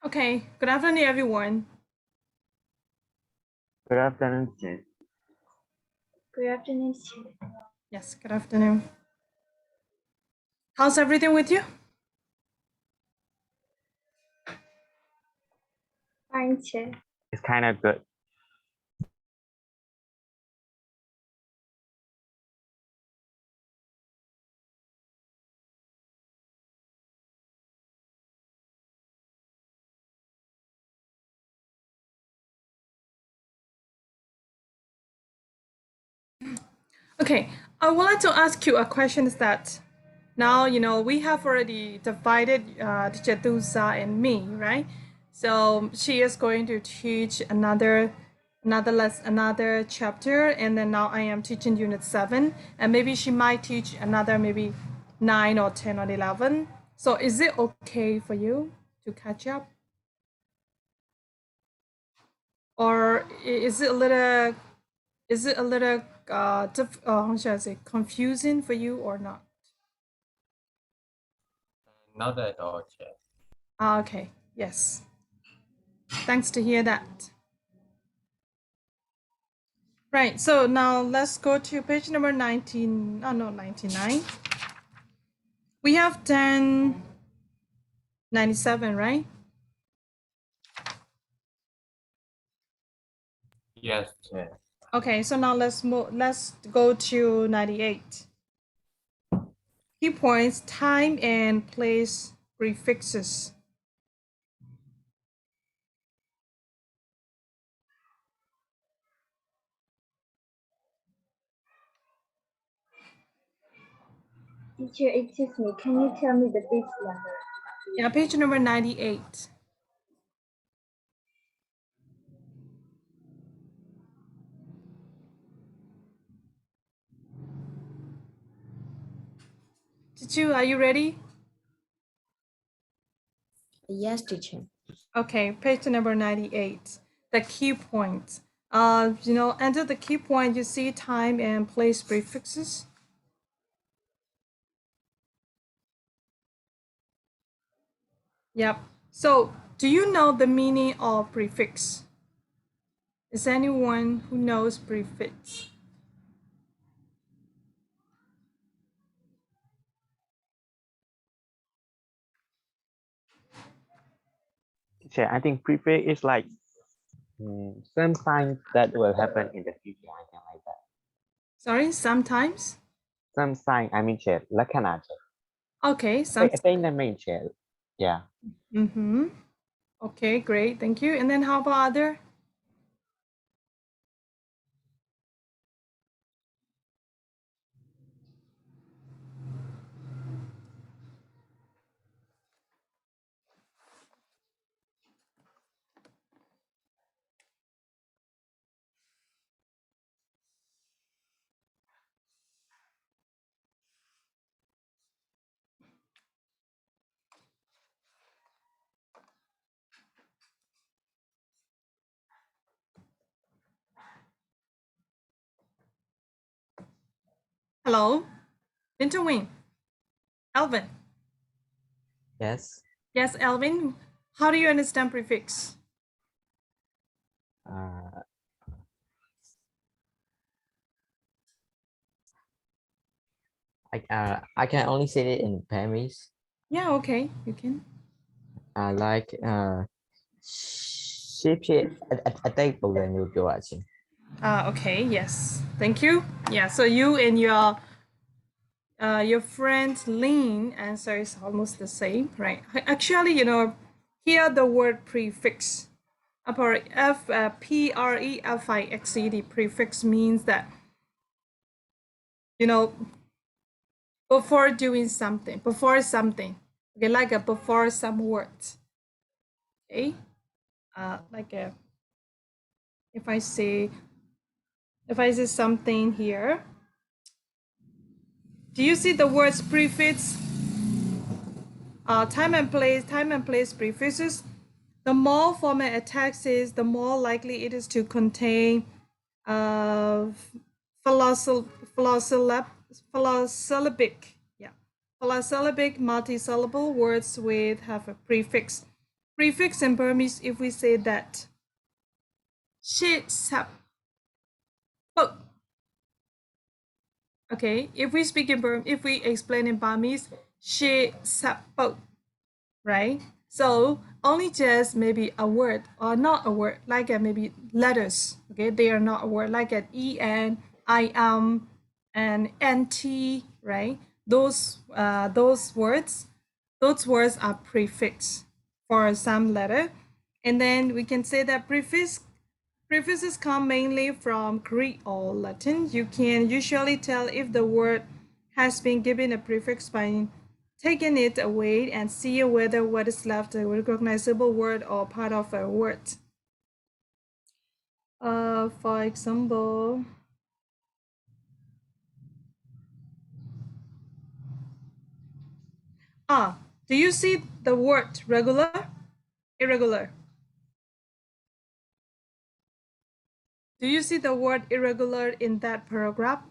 Okay, good afternoon, everyone. Good afternoon, teacher. Good afternoon, teacher. Yes, good afternoon. How's everything with you? Fine, teacher. It's kind of good. Okay, I would like to ask you a question is that now, we have already divided Teacher Dusa and me, right? So she is going to teach another chapter, and then now I am teaching unit 7, and maybe she might teach another maybe 9 or 10 or 11. So is it okay for you to catch up? Or is it a little how should I say, confusing for you or not? Not at all, Chair. Okay, yes. Thanks to hear that. Right, so now let's go to page number 19. Oh, no, 99. We have 1097, right? Yes, Chair. Okay, so now let's go to 98. Key points, time and place prefixes. Teacher, excuse me. Can you tell me the page number? Yeah, page number 98. Are you ready? Yes, teacher. Okay, page number 98. The key points. Under the key point, you see time and place prefixes. Yep. So, do you know the meaning of prefix? Is anyone who knows prefix? Teacher, I think prefix is like some signs that will happen in the future. I can like that. Sorry, sometimes? Some sign, I mean, chair, ลักษณะ chair. Okay, I think the main chair. Yeah. Mm-hmm. Okay, great. Thank you. And then how about other? Hello? Interwing. Alvin. Yes. Yes, Alvin. How do you understand prefix? Uh, I can only say it in Paris. Yeah, okay, you can. Like ship at take program you go watching. Okay, yes. Thank you. Yeah, so you and your friend Lynn answer is almost the same, right? Actually, here the word prefix, prefixed, prefix means that, before doing something, okay, like a before some words, okay? Like if I say, something here, do you see the words prefix? Time and place prefixes. The more formal a text is, the more likely it is to contain philosyllabic multisyllable words with have a prefix. Prefix in Burmese, if we say that, she sap. Okay, if we speak in if we explain in Burmese, she sap, right? So only just maybe a word or not a word, like maybe letters. Okay, they are not a word, like an en, I am, and nt, right? Those words are prefix for some letter, and then we can say that prefixes come mainly from Greek or Latin. You can usually tell if the word has been given a prefix by taking it away and see whether what is left a recognizable word or part of a word. For example, do you see the word regular, irregular? Do you see the word irregular in that paragraph?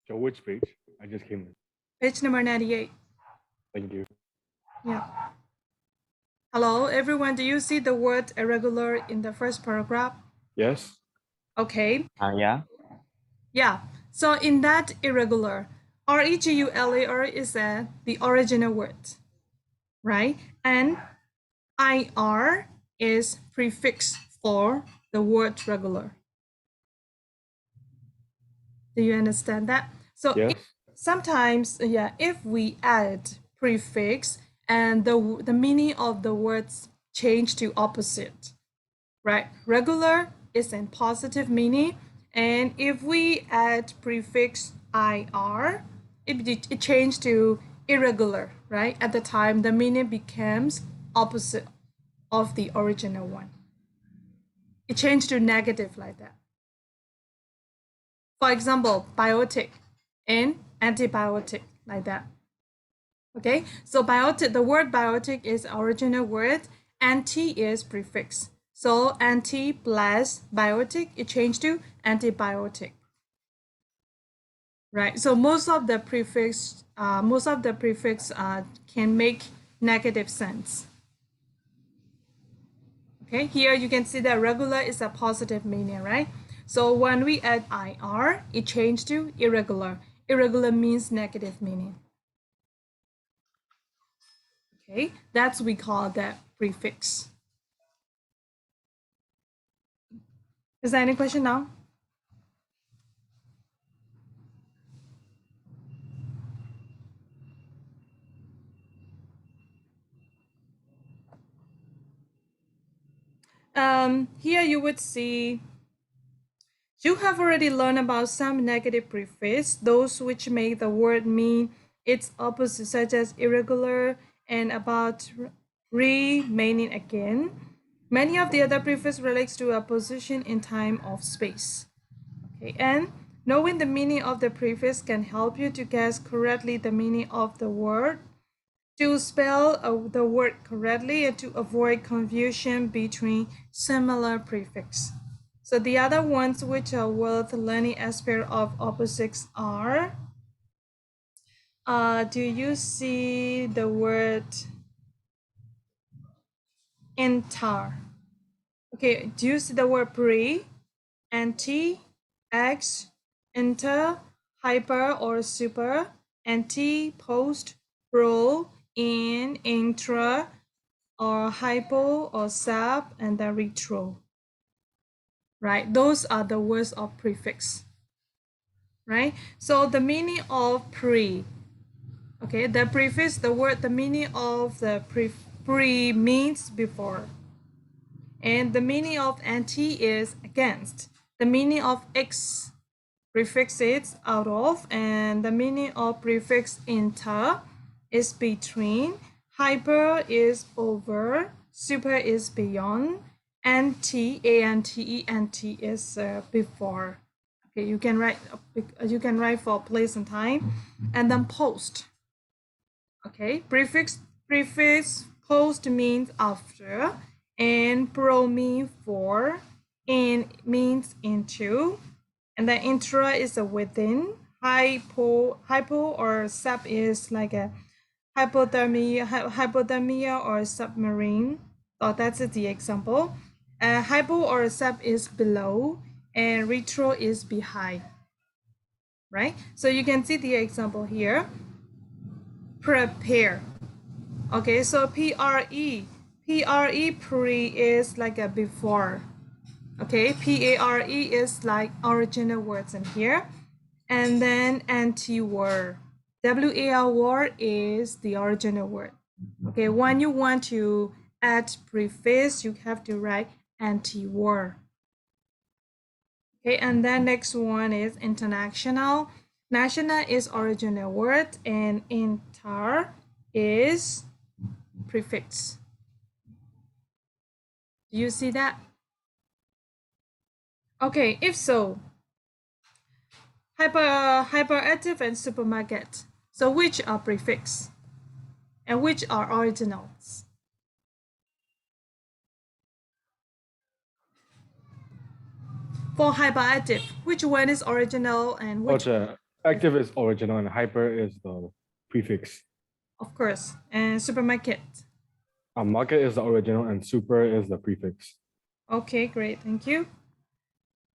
So which page? I just came in. Page number 98. Thank you. Yeah. Hello, everyone. Do you see the word irregular in the first paragraph? Yes. Okay. Yeah. Yeah. So in that irregular, regular is the original word, right? And ir is prefix for the word regular. Do you understand that? So Yes. sometimes, if we add prefix and the meaning of the words change to opposite, right? Regular is in positive meaning, and if we add prefix ir, it changed to irregular, right? At the time, the meaning becomes opposite of the original one. It changed to negative like that. For example, biotic and antibiotic like that. Okay, so biotic, the word biotic is original word, anti is prefix. So anti plus biotic, it changed to antibiotic. Right. So most of the prefix can make negative sense. Okay, here you can see that regular is a positive meaning, right? So when we add ir, it changed to irregular. Irregular means negative meaning. Okay, that's we call that prefix. Is there any question now? Here you would see you have already learned about some negative prefix, those which make the word mean its opposite, such as irregular and about remaining again. Many of the other prefix relates to a position in time of space. Okay, and knowing the meaning of the prefix can help you to guess correctly the meaning of the word, to spell the word correctly, and to avoid confusion between similar prefix. So the other ones which are worth learning aspect of opposites are, do you see the word enter? Okay, do you see the word pre, anti, ex, inter, hyper or super, anti, post, pro, in, intra, or hypo or sub, and then retro. Right? Those are the words of prefix. Right? So the meaning of pre, okay, the prefix, the word, the meaning of the pre means before. And the meaning of anti is against. The meaning of ex prefix is out of, and the meaning of prefix inter is between, hyper is over, super is beyond, anti, anti is before. Okay, you can write for place and time, and then post. Okay, prefix post means after, and pro means for, in means into, and the intra is a within, hypo or sub is like a hypothermia or submarine. So that's the example. Hypo or sub is below and retro is behind, right? So you can see the example here. Prepare. Okay, so pre is like a before. Okay, pare is like original words in here. And then anti-word. War is the original word. Okay, when you want to add preface, you have to write anti-war. Okay, and then next one is international. National is original word and inter is prefix. Do you see that? Okay, if so, hyperactive and supermarket. So which are prefix and which are originals? For hyperactive, which one is original and which? Active is original and hyper is the prefix. Of course, and supermarket. Market is the original and super is the prefix. Okay, great, thank you.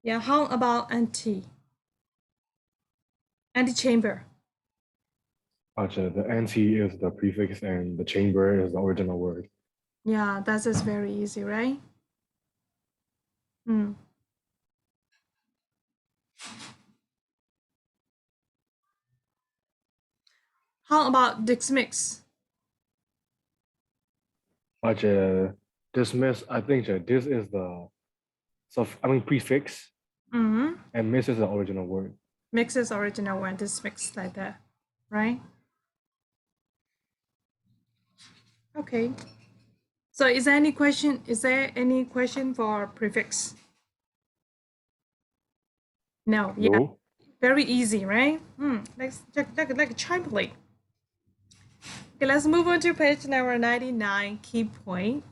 Yeah, how about antechamber? The anti is the prefix and the chamber is the original word. Yeah, that is very easy, right? Hmm. How about dismiss? Dismiss, I think this is the prefix Mm-hmm. and miss is the original word. Mix is original one, dismiss like that, right? Okay. So is there any question? Is there any question for prefix? No. Yeah. No? Very easy, right? Let's check like a chime plate. Okay, let's move on to page number 99, key point.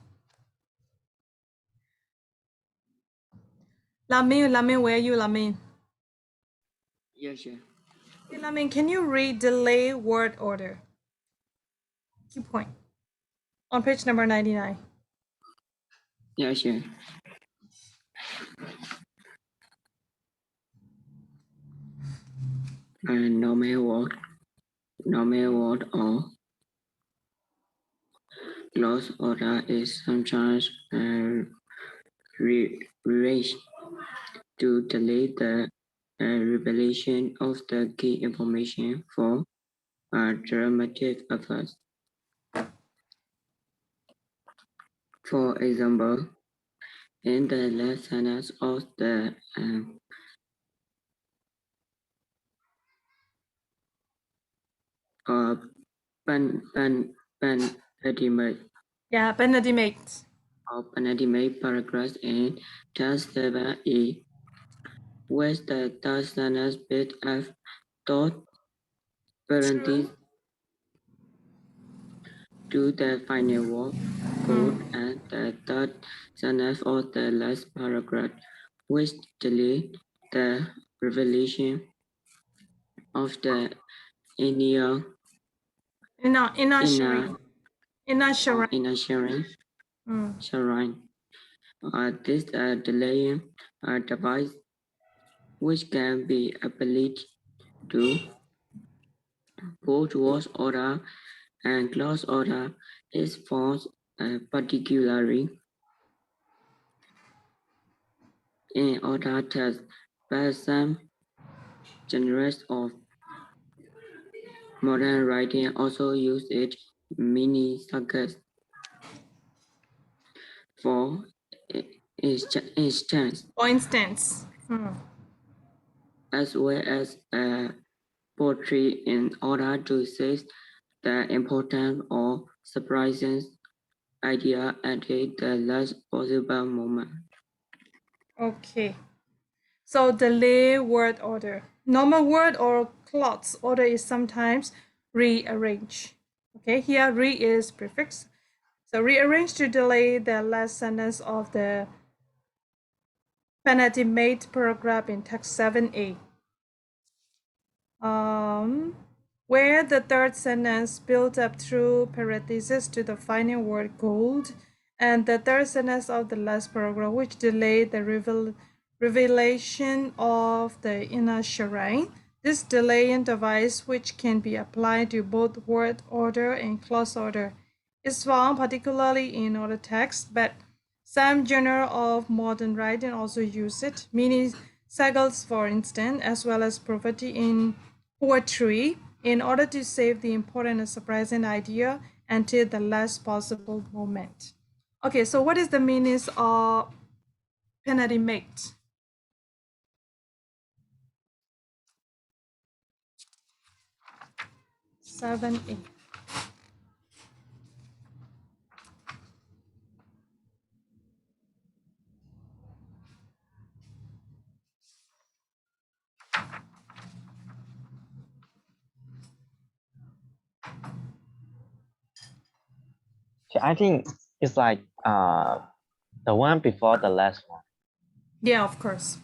Lamin, where are you, Lamin? Yes, sir. Hey, Lamin, can you read delay word order? Key point. On page number 99. Yes, sir. Normal word or clause order is sometimes rearranged to delay the revelation of the key information for a dramatic effect. For example, in the last sentence of the penultimate Yeah, penultimate. penultimate paragraph in task 7E, where the task sentence bit of thought parentheses to the final word code and the third sentence of the last paragraph, which delete the revelation of the inner Inner sharing. This delaying device, which can be applied to both word order and clause order, is found particularly in order tests, but some genres of modern writing also use it mini circuits. For instance, as well as poetry in order to seize the important or surprising idea at the last possible moment. Okay. So delay word order. Normal word or clause order is sometimes rearranged. Okay, here re is prefix. So rearrange to delay the last sentence of the penultimate paragraph in text 7a. where the third sentence built up through parentheses to the final word gold, and the third sentence of the last paragraph, which delayed the revelation of the inner shrine. This delaying device, which can be applied to both word order and clause order, is found particularly in other texts, but some genre of modern writing also use it. Mini cycles, for instance, as well as poverty in poetry, in order to save the important and surprising idea until the last possible moment. Okay, so what is the meaning of penalty mate? Seven, eight. I think it's like the one before the last one. Yeah, of course.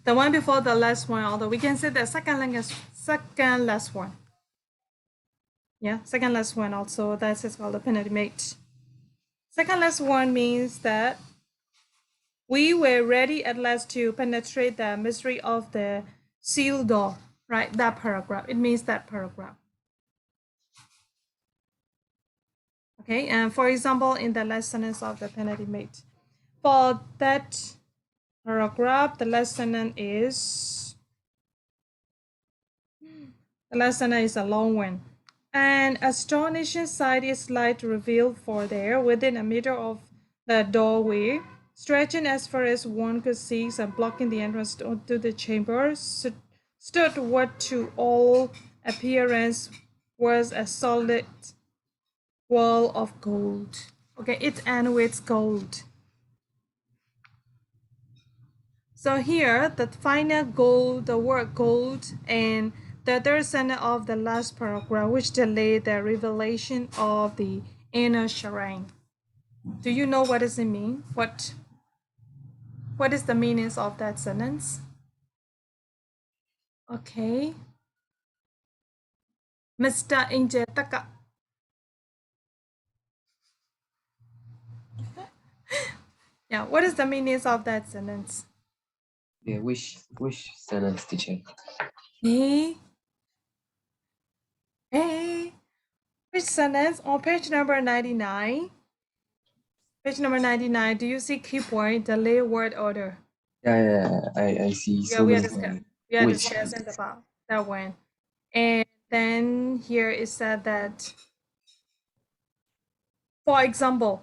The one before the last one, although we can say the second last one. Yeah, second last one also, that's it's called the penalty mate. Second last one means that we were ready at last to penetrate the mystery of the sealed door, right? That paragraph, it means that paragraph. Okay, and for example, in the last sentence of the penalty mate, for that paragraph, the last sentence is, a long one. An astonishing sight is light revealed, for there, within a meter of the doorway, stretching as far as one could see and blocking the entrance to the chamber, stood what to all appearance was a solid wall of gold. Okay, it ends with gold. So here, the final gold, the word gold, and the third sentence of the last paragraph, which delayed the revelation of the inner shrine. Do you know what does it mean? What is the meaning of that sentence? Okay. Mr. Injetaka. Yeah, what is the meaning of that sentence? Yeah, which sentence, teacher? Hey. Which sentence? On page number 99. Page number 99, do you see keyboard delay word order? Yeah, I see. Yeah, So we are, which? discussing about that one. And then here it said that, for example,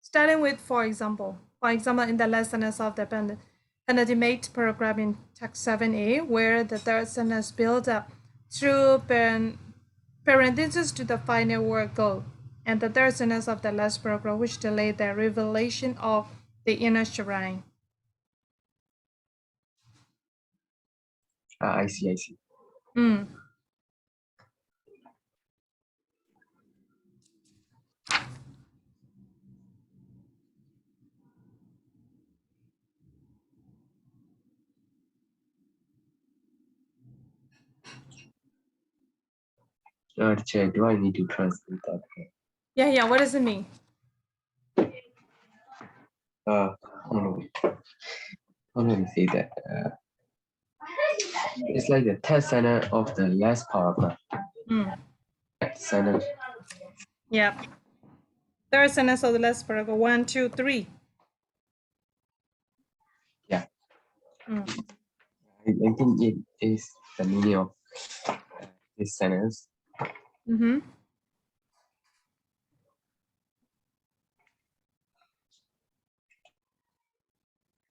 starting with for example, in the last sentence of the penultimate paragraph in text 7a, where the third sentence builds up through parentheses to the final word go, and the third sentence of the last paragraph, which delayed the revelation of the inner shrine. I see. Mm. Teacher, do I need to translate that? Yeah. What does it mean? How do I say that? It's like the third sentence of the last paragraph. Sentence. Yep. Third sentence of the last paragraph. 1, 2, 3. Yeah. I think it is the meaning of this sentence. Mm-hmm.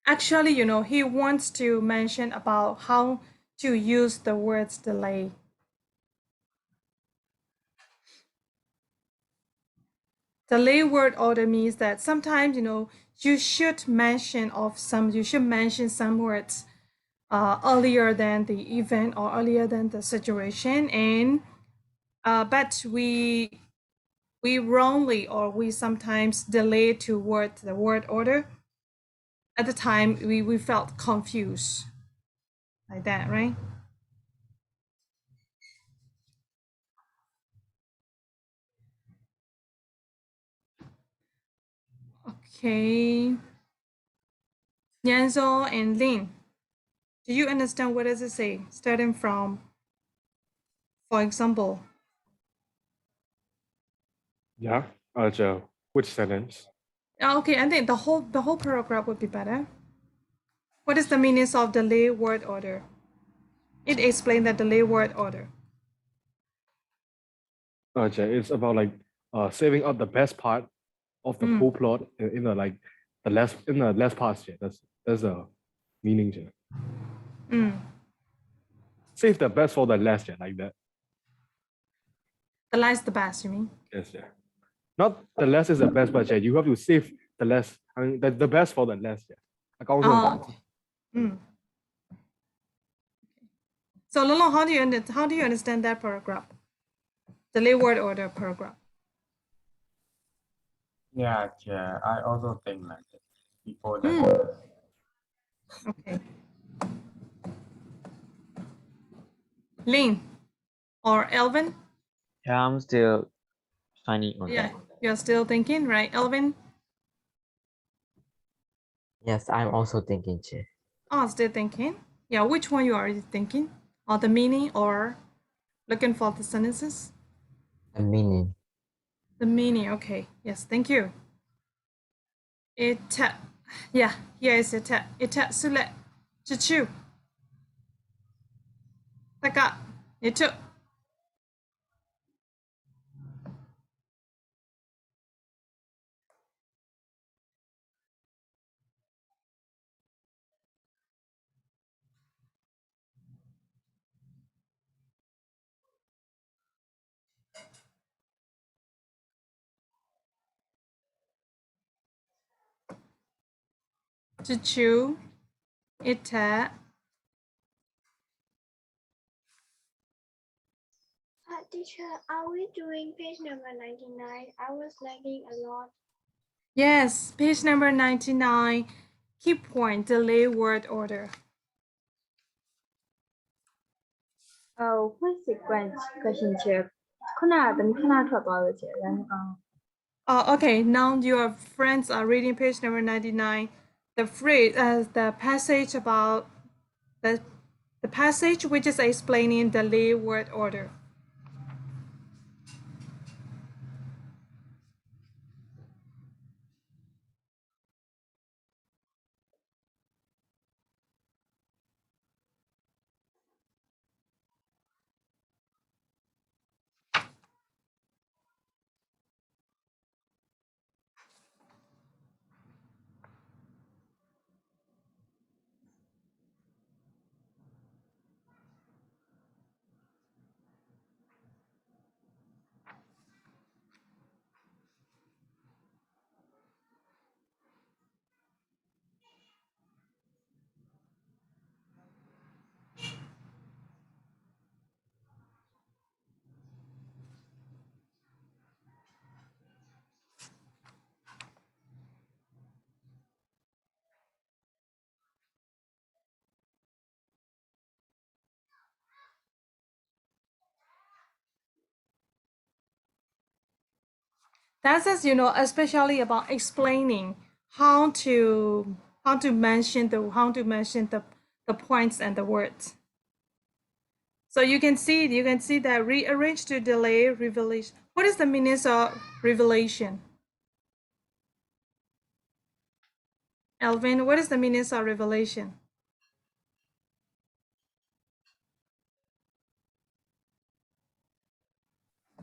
Actually, he wants to mention about how to use the words delay. Delay word order means that sometimes, you should mention some words earlier than the event or earlier than the situation, and but we wrongly, or we sometimes delay toward the word order. At the time, we felt confused like that, right? Okay. Nyanzo and Lin, do you understand what does it say? Starting from, for example. Yeah. Which sentence? Okay, I think the whole paragraph would be better. What is the meaning of the lay word order? It explains that the lay word order. It's about like saving out the best part of the whole plot in the like the last parts. Yeah, that's the meaning. Yeah. Save the best for the last. Yeah, like that. The last the best, you mean? Yes, yeah. Not the less is the best, but yeah, you have to save the less. I mean, the best for the less. Yeah. Okay. So Lolo, how do you understand that paragraph? The lay word order paragraph. Yeah, I also think like it before that. Okay. Lin or Elvin? Yeah, I'm still finding on Yeah, that. you're still thinking, right, Elvin? Yes, I'm also thinking, Chair. Oh, still thinking. Yeah, which one you already thinking? Or the meaning or looking for the sentences? The meaning. The meaning, okay. Yes, thank you. Yeah, here is it. Sule. Chichu. Taka. Itu. Chichu. Ita. Teacher, are we doing page number 99? I was lagging a lot. Yes, page number 99. Key point, delay word order. Quick sequence question check. 하나 더 봐야지. Okay, now your friends are reading page number 99. The phrase, the passage about the passage which is explaining the lay word order. That's just, especially about explaining how to mention the points and the words. So you can see that rearrange to delay revelation. What is the meaning of revelation? Alvin, what is the meaning of revelation?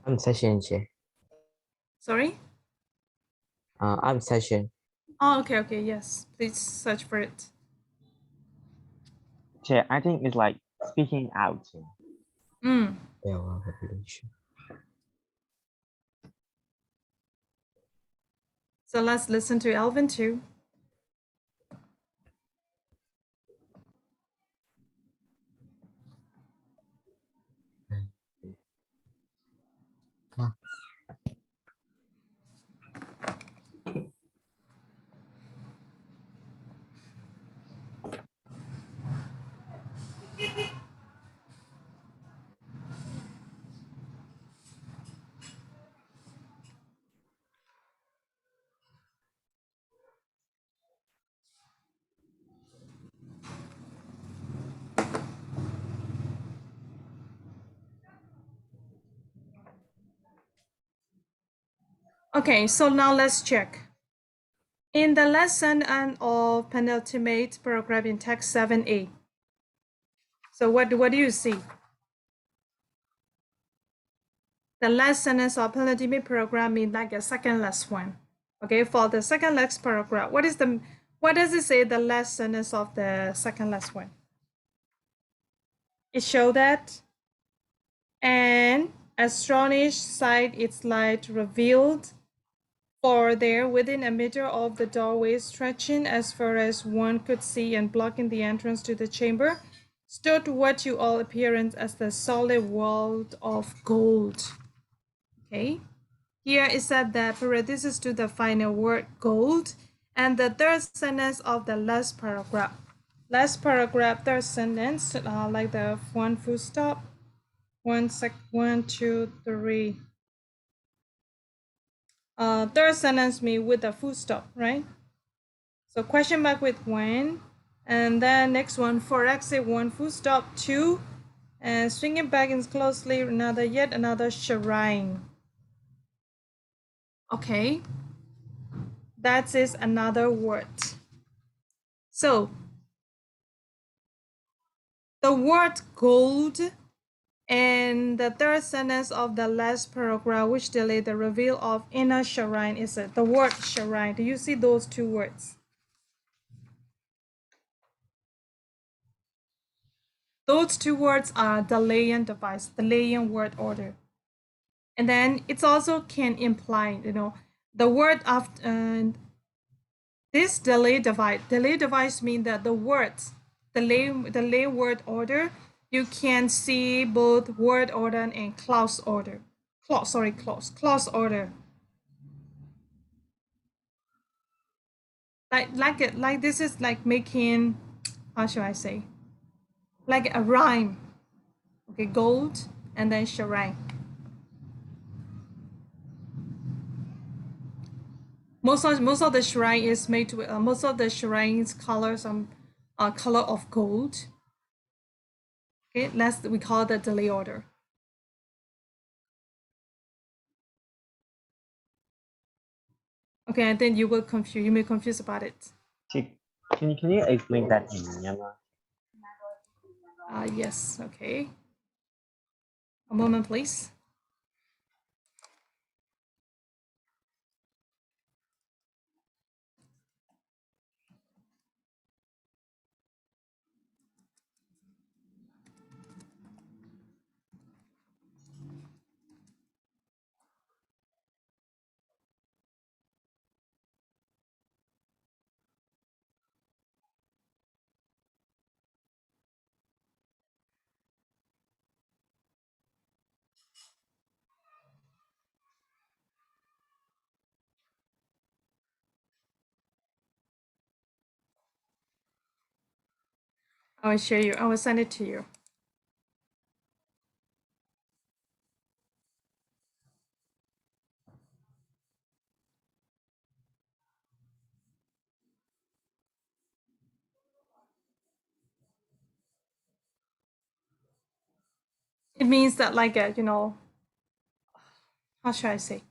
I'm session, Chair. Sorry? I'm session. Oh, okay, yes. Please search for it. Yeah, I think it's like speaking out. Revelation. So let's listen to Alvin too. Okay, so now let's check. In the lesson and of penultimate paragraph in text 7a. So what do you see? The last sentence of penultimate paragraph means like a second last one. Okay, for the second last paragraph, what does it say the last sentence of the second last one? It shows that an astonished sight its light revealed, for there within a meter of the doorway, stretching as far as one could see and blocking the entrance to the chamber, stood what to all appearance as the solid world of gold. Okay, here is said that parenthesis to the final word gold, and the third sentence of the last paragraph. Last paragraph, third sentence, like the one full stop, one, two, three. Third sentence me with a full stop, right? So question mark with when, and then next one for exit one full stop two, and swing it back in closely yet another shrine. Okay, that is another word. So the word gold and the third sentence of the last paragraph, which delay the reveal of inner shrine, is the word shrine. Do you see those two words? Those two words are the Layan device, the Layan word order. And then it also can imply, the word after this delay device means that the words, the lay word order, you can see both word order and clause order. Clause order. Like this is like making, how should I say? Like a rhyme. Okay, gold and then shrine. Most of the shrine is made with most of the shrines color some color of gold. Okay, we call the delay order. Okay, and then you may confuse about it. Can you explain that in Myanmar? Yes, okay. A moment, please. I will show you. I will send it to you. It means that like a, how should I say?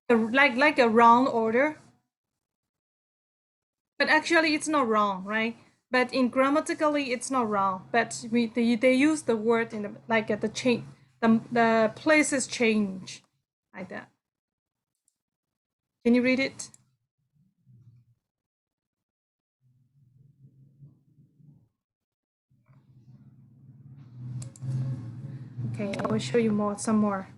Like a wrong order. But actually it's not wrong, right? But in grammatically it's not wrong. But they use the word in like at the change, the places change like that. Can you read it? Okay, I will show you some more.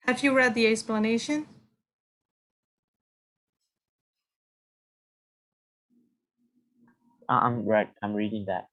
Have you read the explanation? I'm reading that.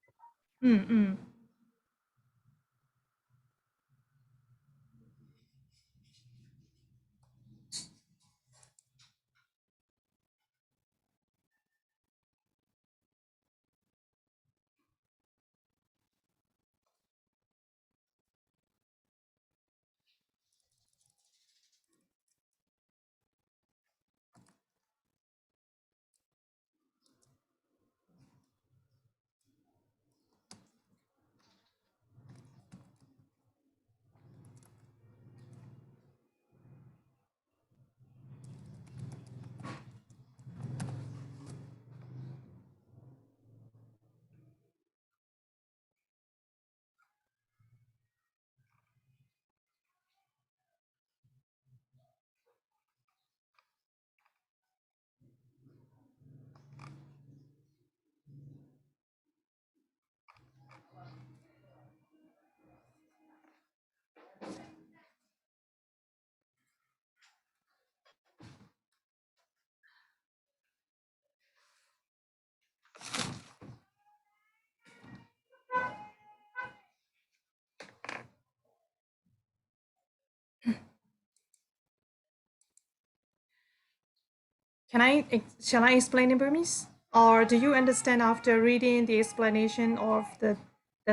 shall I explain in Burmese? Or do you understand after reading the explanation of the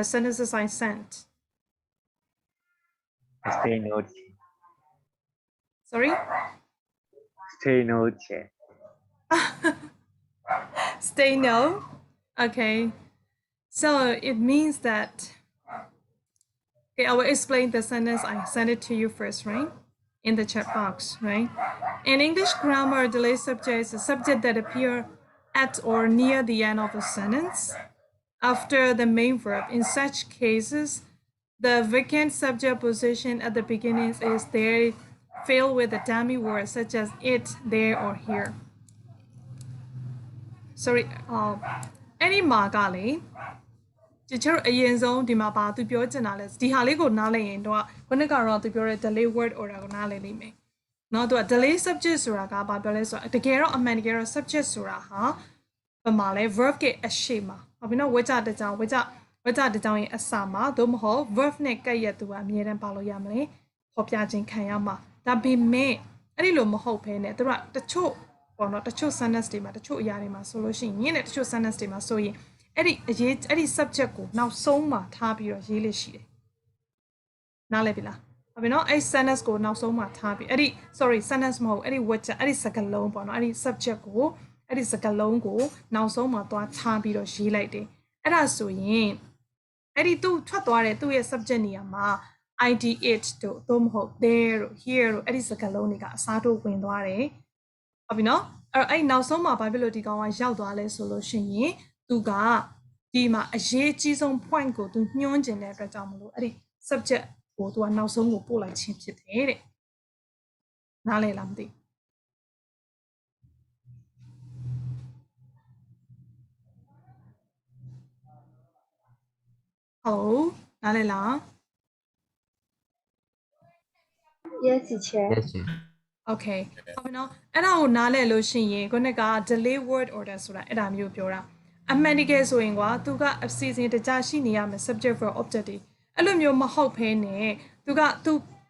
sentences I sent? Stay no. Sorry? Stay no. Che. Stay no? Okay. So it means that, okay, I will explain the sentence. I sent it to you first, right? In the chat box, right? In English grammar, delayed subject is a subject that appear at or near the end of a sentence after the main verb. In such cases, the vacant subject position at the beginning is there filled with a dummy word such as it, there, or here. Sorry, any margali. ကျချို့အရင်ဆုံးဒီမှာပါသူပြောချင်တာလဲဒီဟာလေးကိုနားလည်ရင်တော့ခုနကတော့သူပြောတဲ့ delay word order ကိုနားလည်လိမ့်မယ်။เนาะသူက delay subject ဆိုတာကဘာပြောလဲဆိုတော့တကယ်တော့အမှန်တကယ်တော့ subject ဆိုတာဟာဘာမှလဲ verb ရဲ့အရှိမှာဟုတ်ပြီနော်ဝကြတကြောင်ဝကြတကြောင်ရဲ့အစမှာသို့မဟုတ် verb နဲ့ကပ်ရက်သူကအမြဲတမ်းပါလို့ရမလဲဖော်ပြခြင်းခံရမှာဒါပေမဲ့အဲ့ဒီလိုမဟုတ်ဘဲနဲ့သူကတချို့ပေါ့နော်တချို့ sentence တွေမှာတချို့အရာတွေမှာဆိုလို့ရှိရင်နဲ့တချို့ sentence တွေမှာဆိုရင်အဲ့ဒီ subject ကိုနောက်ဆုံးမှာထားပြီးတော့ရေးလို့ရှိတယ်။နားလည်ပြီလား။ဟုတ်ပြီနော်အဲ့ sentence ကိုနောက်ဆုံးမှာထားပြီးအဲ့ဒီ sorry sentence မဟုတ်အဲ့ဒီ word အဲ့ဒီစကားလုံးပေါ့နော်အဲ့ဒီ subject ကိုအဲ့ဒီစကားလုံးကိုနောက်ဆုံးမှာသွားထားပြီးတော့ရေးလိုက်တယ်။အဲ့ဒါဆိုရင်အဲ့ဒီသူထွက်သွားတဲ့သူ့ရဲ့ subject နေရာမှာ id it တို့သို့မဟုတ် there တို့ here တို့အဲ့ဒီစကားလုံးတွေကအစားထိုးဝင်သွားတယ်။ဟုတ်ပြီနော်အဲ့နောက်ဆုံးမှာဘာဖြစ်လို့ဒီကောင်ကရောက်သွားလဲဆိုလို့ရှိရင်သူကဒီမှာအရေးကြီးဆုံး point ကိုသူညွှန်းကျင်တဲ့အတွက်ကြောင့်မလို့အဲ့ဒီ subject ကိုသူကနောက်ဆုံးကိုပို့လိုက်ခြင်းဖြစ်တယ်တဲ့နားလည်လားမသိဟုတ်နားလည်လား Yes, teacher. Yes, sir. Okay ဟုတ်ပြီနော်အဲ့ဒါကိုနားလည်လို့ရှိရင်ခုနက delay word order ဆိုတာအဲ့ဒါမျိုးပြောတာအမှန်တကယ်ဆိုရင်ကွာသူကအစီအစဉ်တကြရှိနေရမယ် subject verb object တွေအဲ့လိုမျိုးမဟုတ်ဘဲနဲ့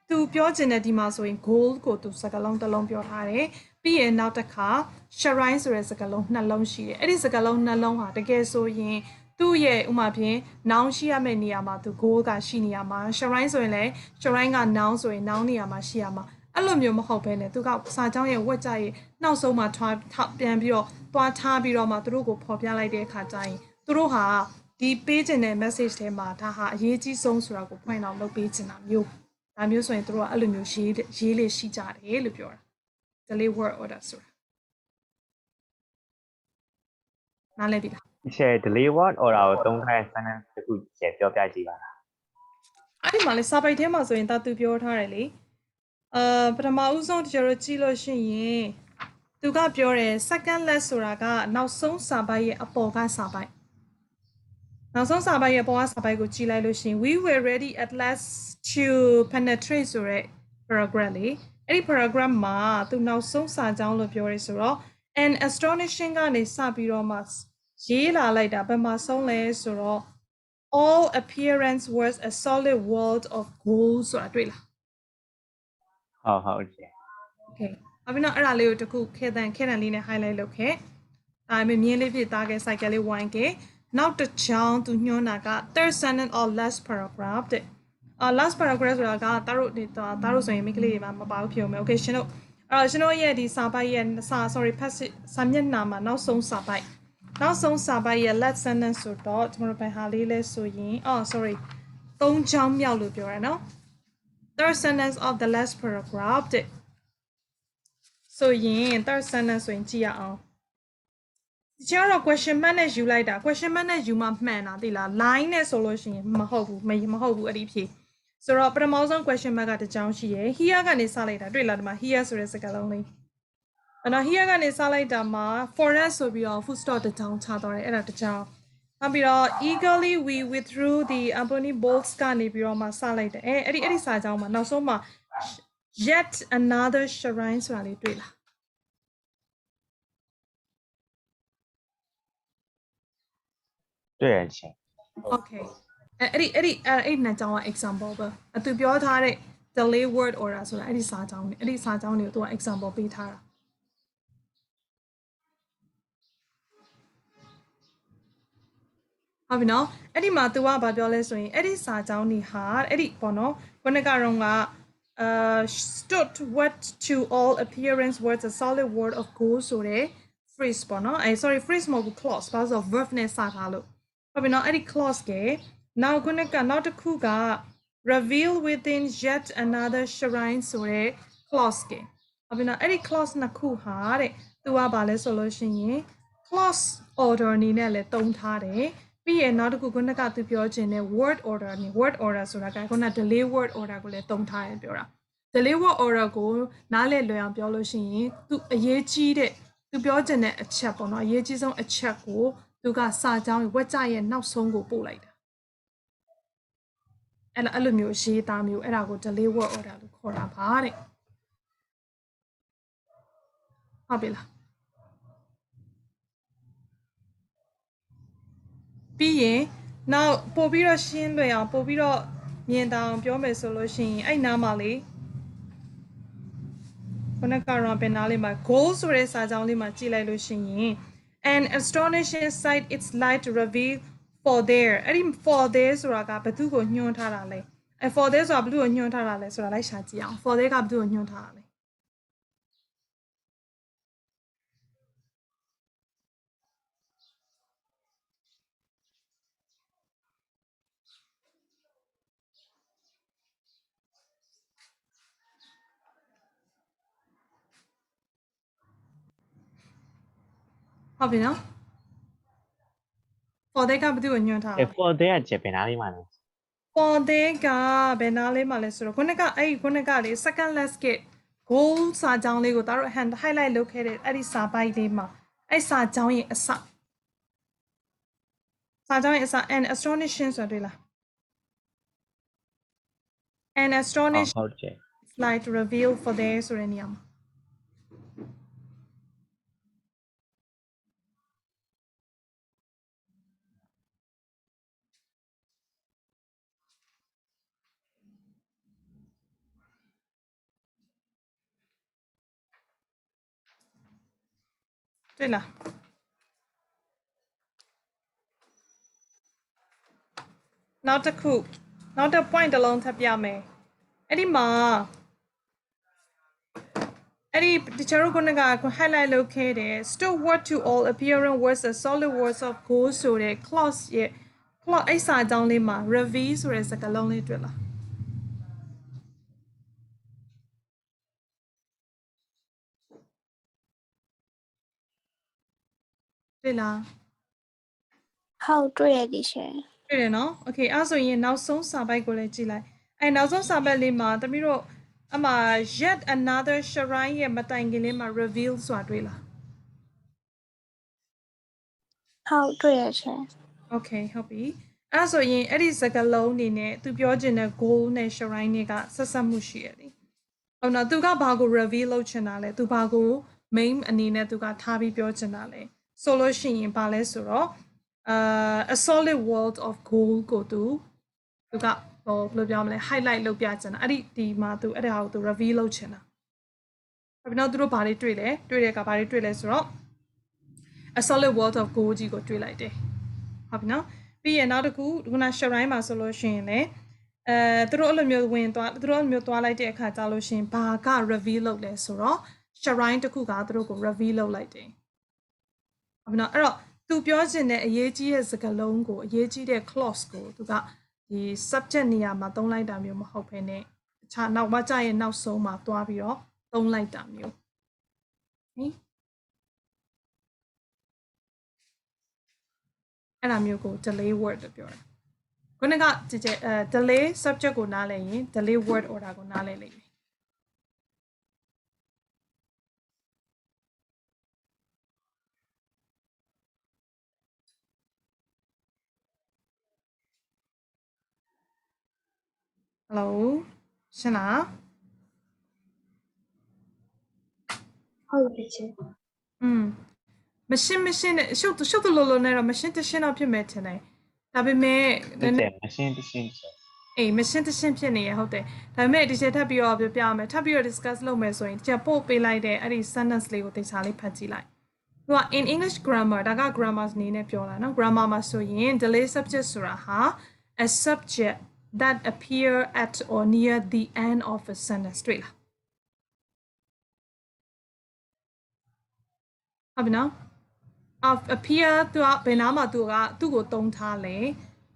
သူပြောချင်တဲ့ဒီမှာဆိုရင် goal ကိုသူစကားလုံးတစ်လုံးပြောထားတယ်ပြီးရင်နောက်တစ်ခါ shrine ဆိုတဲ့စကားလုံးနှလုံးရှိတယ်အဲ့ဒီစကားလုံးနှလုံးဟာတကယ်ဆိုရင်သူ့ရဲ့ဥမာဖြင့် noun ရှိရမယ့်နေရာမှာသူ goal ကရှိနေရမှာ shrine ဆိုရင်လည်း shrine က noun ဆိုရင် noun နေရာမှာရှိရမှာအဲ့လိုမျိုးမဟုတ်ဘဲနဲ့သူကစာကြောင်းရဲ့ဝက်ကြရဲ့နောက်ဆုံးမှာပြန်ပြီးတော့သွားထားပြီးတော့မှသူတို့ကိုဖော်ပြလိုက်တဲ့အခါကျရင်သူတို့ဟာဒီပေးချင်တဲ့ message ထဲမှာဒါဟာအရေးကြီးဆုံးဆိုတာကို point out လုပ်ပေးချင်တာမျိုးဒါမျိုးဆိုရင်သူတို့ကအဲ့လိုမျိုးရေးလေးရှိကြတယ်လို့ပြောတာ delay word order ဆိုတာနားလည်ပြီလား Che delay word order ကိုသုံးထားတဲ့ sentence တစ်ခုcheပြောပြကြည့်ပါလားအဲ့ဒီမှာလေစာပိုက်ထဲမှာဆိုရင်သူပြောထားတယ်လေပထမဦးဆုံးကျွန်တော်ကြည့်လို့ရှိရင်သူကပြောတယ် second less ဆိုတာကနောက်ဆုံးစာပိုက်ရဲ့အပေါ်ကစာပိုက်နောက်ဆုံးစာပိုက်ရဲ့အပေါ်ကစာပိုက်ကိုကြည့်လိုက်လို့ရှိရင် we were ready at last to penetrate ဆိုတဲ့ paragraph လေအဲ့ဒီ paragraph မှာသူနောက်ဆုံးစာကြောင်းလို့ပြောရဲဆိုတော့ an astonishing ကနေစပြီးတော့မှရေးလာလိုက်တာဘယ်မှာဆုံးလဲဆိုတော့ all appearance was a solid world of gold ဆိုတာတွေ့လားဟုတ်che Okay အခုနော်အဲ့ဒါလေးကိုတခုခဲတန်လေးနဲ့ highlight လုပ်ခဲ့ဒါပေမဲ့မြင်းလေးဖြစ်သားခဲ့ cycle လေးဝိုင်းခဲ့နောက်တစ်ချောင်းသူညွှန်းတာက third sentence or last paragraph တဲ့last paragraph ဆိုတာကတားတို့ဆိုရင်မိကလေးတွေမှာမပါဘူးဖြစ်အောင်မယ် Okay ရှင်တို့ရဲ့ဒီစာပိုက်ရဲ့sorry passage စာမျက်နှာမှာနောက်ဆုံးစာပိုက်ရဲ့ last sentence ဆိုတော့ကျွန်တော်တို့ဘယ်ဟာလေးလဲဆိုရင် sorry 3ချောင်းမြောက်လို့ပြောရနော် third sentence of the last paragraph တဲ့ဆိုရင် third sentence ဆိုရင်ကြည့်ရအောင်ကျတော့ question mark နဲ့ယူလိုက်တာ question mark နဲ့ယူမှမှန်တာသိလား line နဲ့ဆိုလို့ရှိရင်မဟုတ်ဘူးအဲ့ဒီဖြေဆိုတော့ပထမဆုံး question mark ကတစ်ကြောင်းရှိရယ် here ကနေစလိုက်တာတွေ့လားဒီမှာ here ဆိုတဲ့စကားလုံးလေးအဲ့တော့ here ကနေစလိုက်တာမှာ for us ဆိုပြီးတော့ full stop တစ်ကြောင်းချသွားတယ်အဲ့ဒါတစ်ကြောင်းနောက်ပြီးတော့ eagerly we withdrew the ebony bolts ကနေပြီးတော့မှစလိုက်တယ်အဲ့ဒီစာကြောင်းမှာနောက်ဆုံးမှာ yet another shrine ဆိုတာလေးတွေ့လားတွေ့ရche Okay အဲ့နှစ်ကြောင်းက example ပဲသူပြောထားတဲ့ delay word order ဆိုတာအဲ့ဒီစာကြောင်းတွေကိုသူက example ပေးထားတာ ဟုတ်ပြီနော်အဲ့ဒီမှာ तू ကဘာပြောလဲဆိုရင်အဲ့ဒီစာကြောင်းတွေဟာအဲ့ဒီပေါ့နော်ခုနကတော့ကstood what to all appearance was a solid word of gold ဆိုတဲ့ phrase ပေါ့နော်sorry phrase မဟုတ်ဘူး clause ဘာလို့ဆို verb နဲ့စထားလို့ဟုတ်ပြီနော်အဲ့ဒီ clause ကနောက်ခုနကနောက်တစ်ခုက reveal within yet another shrine ဆိုတဲ့ clause ကဟုတ်ပြီနော်အဲ့ဒီ clause နှစ်ခုဟာတဲ့ तू ကဘာလဲဆိုလို့ရှိရင် clause order အနေနဲ့လည်းတုံးထားတယ်ပြီးရင်နောက်တစ်ခုခုနကသူပြောခြင်းတဲ့ word order နဲ့ word order ဆိုတာကခုန delay word order ကိုလည်းတုံးထားတယ်ပြောတာ delay word order ကိုနားလည်လွယ်အောင်ပြောလို့ရှိရင်သူအရေးကြီးတဲ့သူပြောခြင်းတဲ့အချက်ပေါ့နော်အရေးကြီးဆုံးအချက်ကိုသူကစာကြောင်းဝက်ကြရဲ့နောက်ဆုံးကိုပို့လိုက်တာအဲ့လိုမျိုးရေးသားမျိုးအဲ့ဒါကို delay word order လို့ခေါ်တာပါတဲ့ဟုတ်ပြီလားပြီးရင်နောက်ပို့ပြီးတော့ရှင်းလွယ်အောင်ပို့ပြီးတော့မြင်သာအောင်ပြောမယ်ဆိုလို့ရှိရင်အဲ့နားမှာလေခုနကတော့ဘယ်နားလေးမှာ goal ဆိုတဲ့စာကြောင်းလေးမှာကြည့်လိုက်လို့ရှိရင် an astonishing sight its light reveal for there အဲ့ဒီ for there ဆိုတာကဘယ်သူကိုညွှန်းထားတာလဲfor there ဆိုတာဘယ်သူကိုညွှန်းထားတာလဲဆိုတာလိုက်ရှာကြည့်အောင် for there ကဘယ်သူကိုညွှန်းထားတာလဲဟုတ်ပြီနော် for there ကဘယ်သူကိုညွှန်းထားတာလဲ for there ချက်ဘယ်နားလေးမှာလဲ for there ကဘယ်နားလေးမှာလဲဆိုတော့ခုနကလေ second let's get goal စာကြောင်းလေးကိုတို့ hand highlight လုပ်ခဲ့တဲ့အဲ့ဒီစာပိုက်လေးမှာအဲ့စာကြောင်းရဲ့အစစာကြောင်းရဲ့အစ an astonishing ဆိုတွေ့လား an astonishing ဟုတ်ချက် light reveal for there ဆိုတဲ့နေရာမှာတွေ့လားနောက်တစ်ခုနောက်တစ် point တစ်လုံးထပ်ပြမယ်အဲ့ဒီမှာအဲ့ဒီ teacher တို့က highlight လုပ်ခဲ့တယ် still word to all appearance was a solid words of gold ဆိုတဲ့ clause ရဲ့ clause အဲ့စာကြောင်းလေးမှာ reveal ဆိုတဲ့စကားလုံးလေးတွေ့လားတွေ့လားဟုတ်တွေ့ရသည်ရှင်တွေ့တယ်နော် okay အဲ့ဆိုရင်နောက်ဆုံးစာပိုက်ကိုလည်းကြည့်လိုက်အဲ့နောက်ဆုံးစာပိုက်လေးမှာတမီးတို့အမှာ yet another shrine ရဲ့မတိုင်ခင်လေးမှာ reveal ဆိုတာတွေ့လားဟုတ်တွေ့ရရှင် okay ဟုတ်ပြီအဲ့ဆိုရင်အဲ့ဒီစကားလုံးအနေနဲ့သူပြောချင်တဲ့ goal နဲ့ shrine တွေကဆက်ဆက်မှုရှိရတယ်ဟုတ်နော်သူကဘာကို reveal လုပ်ချင်တာလဲသူဘာကို main အနေနဲ့သူကထားပြီးပြောချင်တာလဲဆိုလို့ရှိရင်ဘာလဲဆိုတော့a solid world of gold ကိုသူကဟိုဘယ်လိုပြောမလဲ highlight လုပ်ပြချင်တာအဲ့ဒီမှာသူအဲ့ဒါကိုသူ reveal လုပ်ချင်တာအဲ့ပြီးတော့သူတို့ဘာတွေတွေ့လဲတွေ့တဲ့ကဘာတွေတွေ့လဲဆိုတော့ a solid world of gold ကြီးကိုတွေ့လိုက်တယ်ဟုတ်ပြီနော်ပြီးရင်နောက်တစ်ခုခုန shrine မှာဆိုလို့ရှိရင်လည်းသူတို့အဲ့လိုမျိုးဝင်သွားသူတို့အဲ့လိုမျိုးသွားလိုက်တဲ့အခါကြာလို့ရှိရင်ဘာက reveal လုပ်လဲဆိုတော့ shrine တစ်ခုကသူတို့ကို reveal လုပ်လိုက်တယ်ဟုတ်ပြီနော်အဲ့တော့သူပြောချင်တဲ့အရေးကြီးတဲ့စကားလုံးကိုအရေးကြီးတဲ့ clause ကိုသူကဒီ subject နေရာမှာသုံးလိုက်တာမျိုးမဟုတ်ဘဲနဲ့တခြားနောက်မှကြာရဲ့နောက်ဆုံးမှာသွားပြီးတော့သုံးလိုက်တာမျိုးဟင်အဲ့ဒါမျိုးကို delay word လို့ပြောတာခုနကdelay subject ကိုနားလည်ရင် delay word order ကိုနားလည်လိမ့်မယ်ဟယ်လိုရှင်းလားဟုတ်တယ်ရှင်မရှင်းနဲ့ရှုပ်တလို့နဲ့တော့မရှင်းတရှင်းတော့ဖြစ်မယ်ထင်တယ်ဒါပေမဲ့မရှင်းတရှင်းချက်အေးမရှင်းတရှင်းဖြစ်နေရဟုတ်တယ်ဒါပေမဲ့ဒီချက်ထပ်ပြီးတော့ပြောပြမယ်ထပ်ပြီးတော့ discuss လုပ်မယ်ဆိုရင်ချက်ပို့ပေးလိုက်တဲ့အဲ့ဒီ sentence လေးကိုတေချာလေးဖတ်ကြည့်လိုက် သူက in English grammar ဒါက grammar အနေနဲ့ပြောတာเนาะ grammar မှာဆိုရင် delay subject ဆိုတာဟာ a subject that appear at or near the end of a sentence တွေ့လားဟုတ်ပြီနော် appear သူကဘယ်နားမှာသူ့ကိုသုံးထားလဲ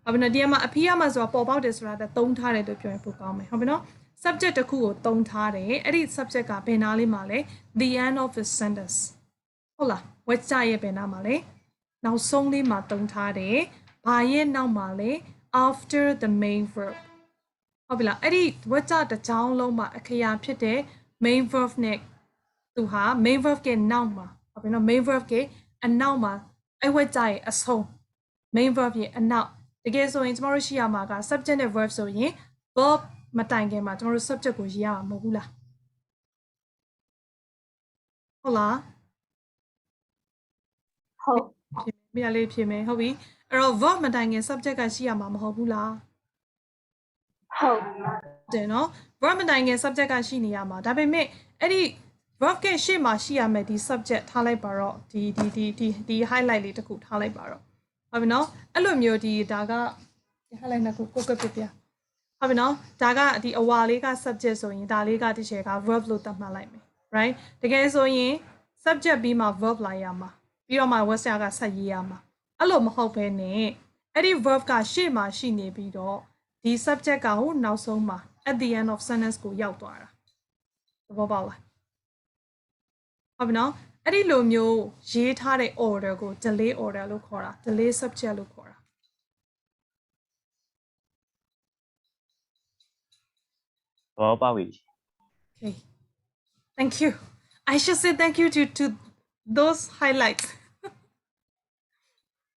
ဟုတ်ပြီနော်ဒီမှာ appear မှာဆိုတာပေါ်ပေါက်တယ်ဆိုတာသုံးထားတယ်လို့ပြောရင်ပိုကောင်းမယ်ဟုတ်ပြီနော် subject တစ်ခုကိုသုံးထားတယ်အဲ့ဒီ subject ကဘယ်နားလေးမှာလဲ the end of a sentence ဟုတ်လားဝက်ကြရဲ့ဘယ်နားမှာလဲနောက်ဆုံးလေးမှာသုံးထားတယ်ဘာရဲ့နောက်မှာလဲ after the main verb ဟုတ်ပြီလားအဲ့ဒီဝက်ကြတစ်ချောင်းလုံးမှာအခရာဖြစ်တဲ့ main verb နဲ့သူဟာ main verb ကနောက်မှာဟုတ်ပြီနော် main verb ကအနောက်မှာအဲ့ဝက်ကြရဲ့အဆုံး main verb ရဲ့အနောက်တကယ်ဆိုရင်ကျမတို့ရှိရမှာက subject နဲ့ verb ဆိုရင် verb မတိုင်ခင်မှာကျမတို့ subject ကိုရေးရမှာမဟုတ်ဘူးလားဟုတ်လားဟုတ် မရလေးဖြစ်မယ်ဟုတ်ပြီအဲ့တော့ verb မတိုင်ခင် subject ကရှိရမှာမဟုတ်ဘူးလားဟုတ်တယ်နော် verb မတိုင်ခင် subject ကရှိနေရမှာဒါပေမဲ့အဲ့ဒီ verb ကရှေ့မှာရှိရမယ်ဒီ subject ထားလိုက်ပါတော့ဒီ highlight လေးတစ်ခုထားလိုက်ပါတော့ဟုတ်ပြီနော်အဲ့လိုမျိုးဒါက highlight နှစ်ခုကိုကပ်ပြပြဟုတ်ပြီနော်ဒါကဒီအဝါလေးက subject ဆိုရင်ဒါလေးကတစ်ချက်က verb လို့သတ်မှတ်လိုက်မယ် right တကယ်ဆိုရင် subject ပြီးမှ verb လာရမှာပြီးတော့မှ verb ကဆက်ရေးရမှာအဲ့လိုမဟုတ်ဘဲနဲ့အဲ့ဒီ verb ကရှေ့မှာရှိနေပြီးတော့ဒီ subject ကဟိုနောက်ဆုံးမှာ at the end of sentence ကိုရောက်သွားတာသဘောပေါက်လားဟုတ်ပြီနော်အဲ့ဒီလိုမျိုးရေးထားတဲ့ order ကို delay order လို့ခေါ်တာ delay subject လို့ခေါ်တာဘောပါပြီ Okay thank you I should say thank you to those highlights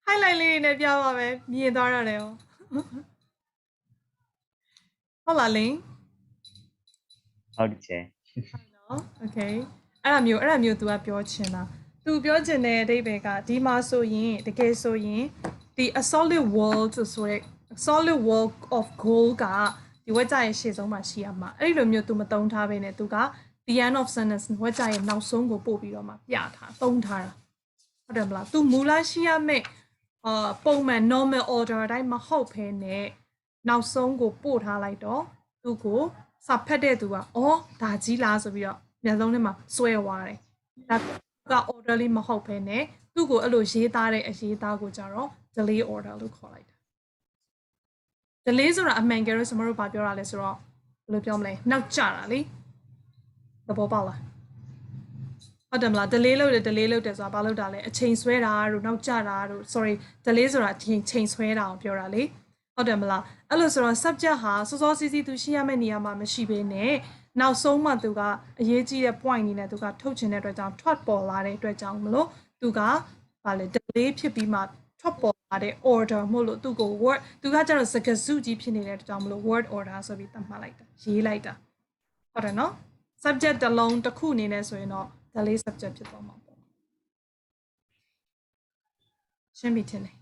highlight လေးတွေနဲ့ပြပါမယ်မြင်သွားရတယ်ဟောဟုတ်လားလင်းဟုတ်တယ်ချေနော် okay အဲ့ဒါမျိုး तू ကပြောချင်တာ तू ပြောချင်တဲ့အဓိပ္ပာယ်ကဒီမှာဆိုရင်တကယ်ဆိုရင်ဒီ a solid world ဆိုတဲ့ solid world of goal ကဒီဝက်ကြရဲ့ရှေ့ဆုံးမှာရှိရမှာအဲ့ဒီလိုမျိုး तू မတုံးထားဘဲနဲ့ तू က the end of sentence ဝက်ကြရဲ့နောက်ဆုံးကိုပို့ပြီးတော့မှပြထားတုံးထားတာဟုတ်တယ်မလား तू မူလရှိရမယ့်ပုံမှန် normal order အတိုင်းမဟုတ်ဘဲနဲ့နောက်ဆုံးကိုပို့ထားလိုက်တော့သူ့ကိုစာဖတ်တဲ့သူကအော်ဒါကြီးလားဆိုပြီးတော့မျက်လုံးထဲမှာစွဲသွားတယ်ဒါက order လေးမဟုတ်ဘဲနဲ့သူ့ကိုအဲ့လိုရေးသားတဲ့အရေးသားကိုကြတော့ delay order လို့ခေါ်လိုက်တာ delay ဆိုတာအမှန်ကယ်လို့ကျွန်တော်တို့ဗာပြောတာလဲဆိုတော့ဘယ်လိုပြောမလဲနောက်ကျတာလေသဘောပေါက်လားဟုတ်တယ်မလား delay လုပ်တယ်ဆိုတာဘာလုပ်တာလဲအချိန်ဆွဲတာတို့နောက်ကျတာတို့ sorry delay ဆိုတာချိန်ဆွဲတာကိုပြောတာလေဟုတ်တယ်မလားအဲ့လိုဆိုတော့ subject ဟာစောစောစီးစီးသူရှိရမယ့်နေရာမှာမရှိဘဲနဲ့နောက်ဆုံးမှသူကအရေးကြီးတဲ့ point အနေနဲ့သူကထုတ်ချင်တဲ့အတွက်ကြောင့်ထွက်ပေါ်လာတဲ့အတွက်ကြောင့်မလို့သူကဗာလေ delay ဖြစ်ပြီးမှထွက်ပေါ်လာတဲ့ order မို့လို့သူကို word သူကကျတော့စကားစုကြီးဖြစ်နေတဲ့အတွက်ကြောင့်မလို့ word order ဆိုပြီးသတ်မှတ်လိုက်တာရေးလိုက်တာဟုတ်တယ်နော် subject တစ်လုံးတစ်ခုအနေနဲ့ဆိုရင်တော့ delay subject ဖြစ်သွားမှာပေါ့ရှင်းပြီထင်တယ်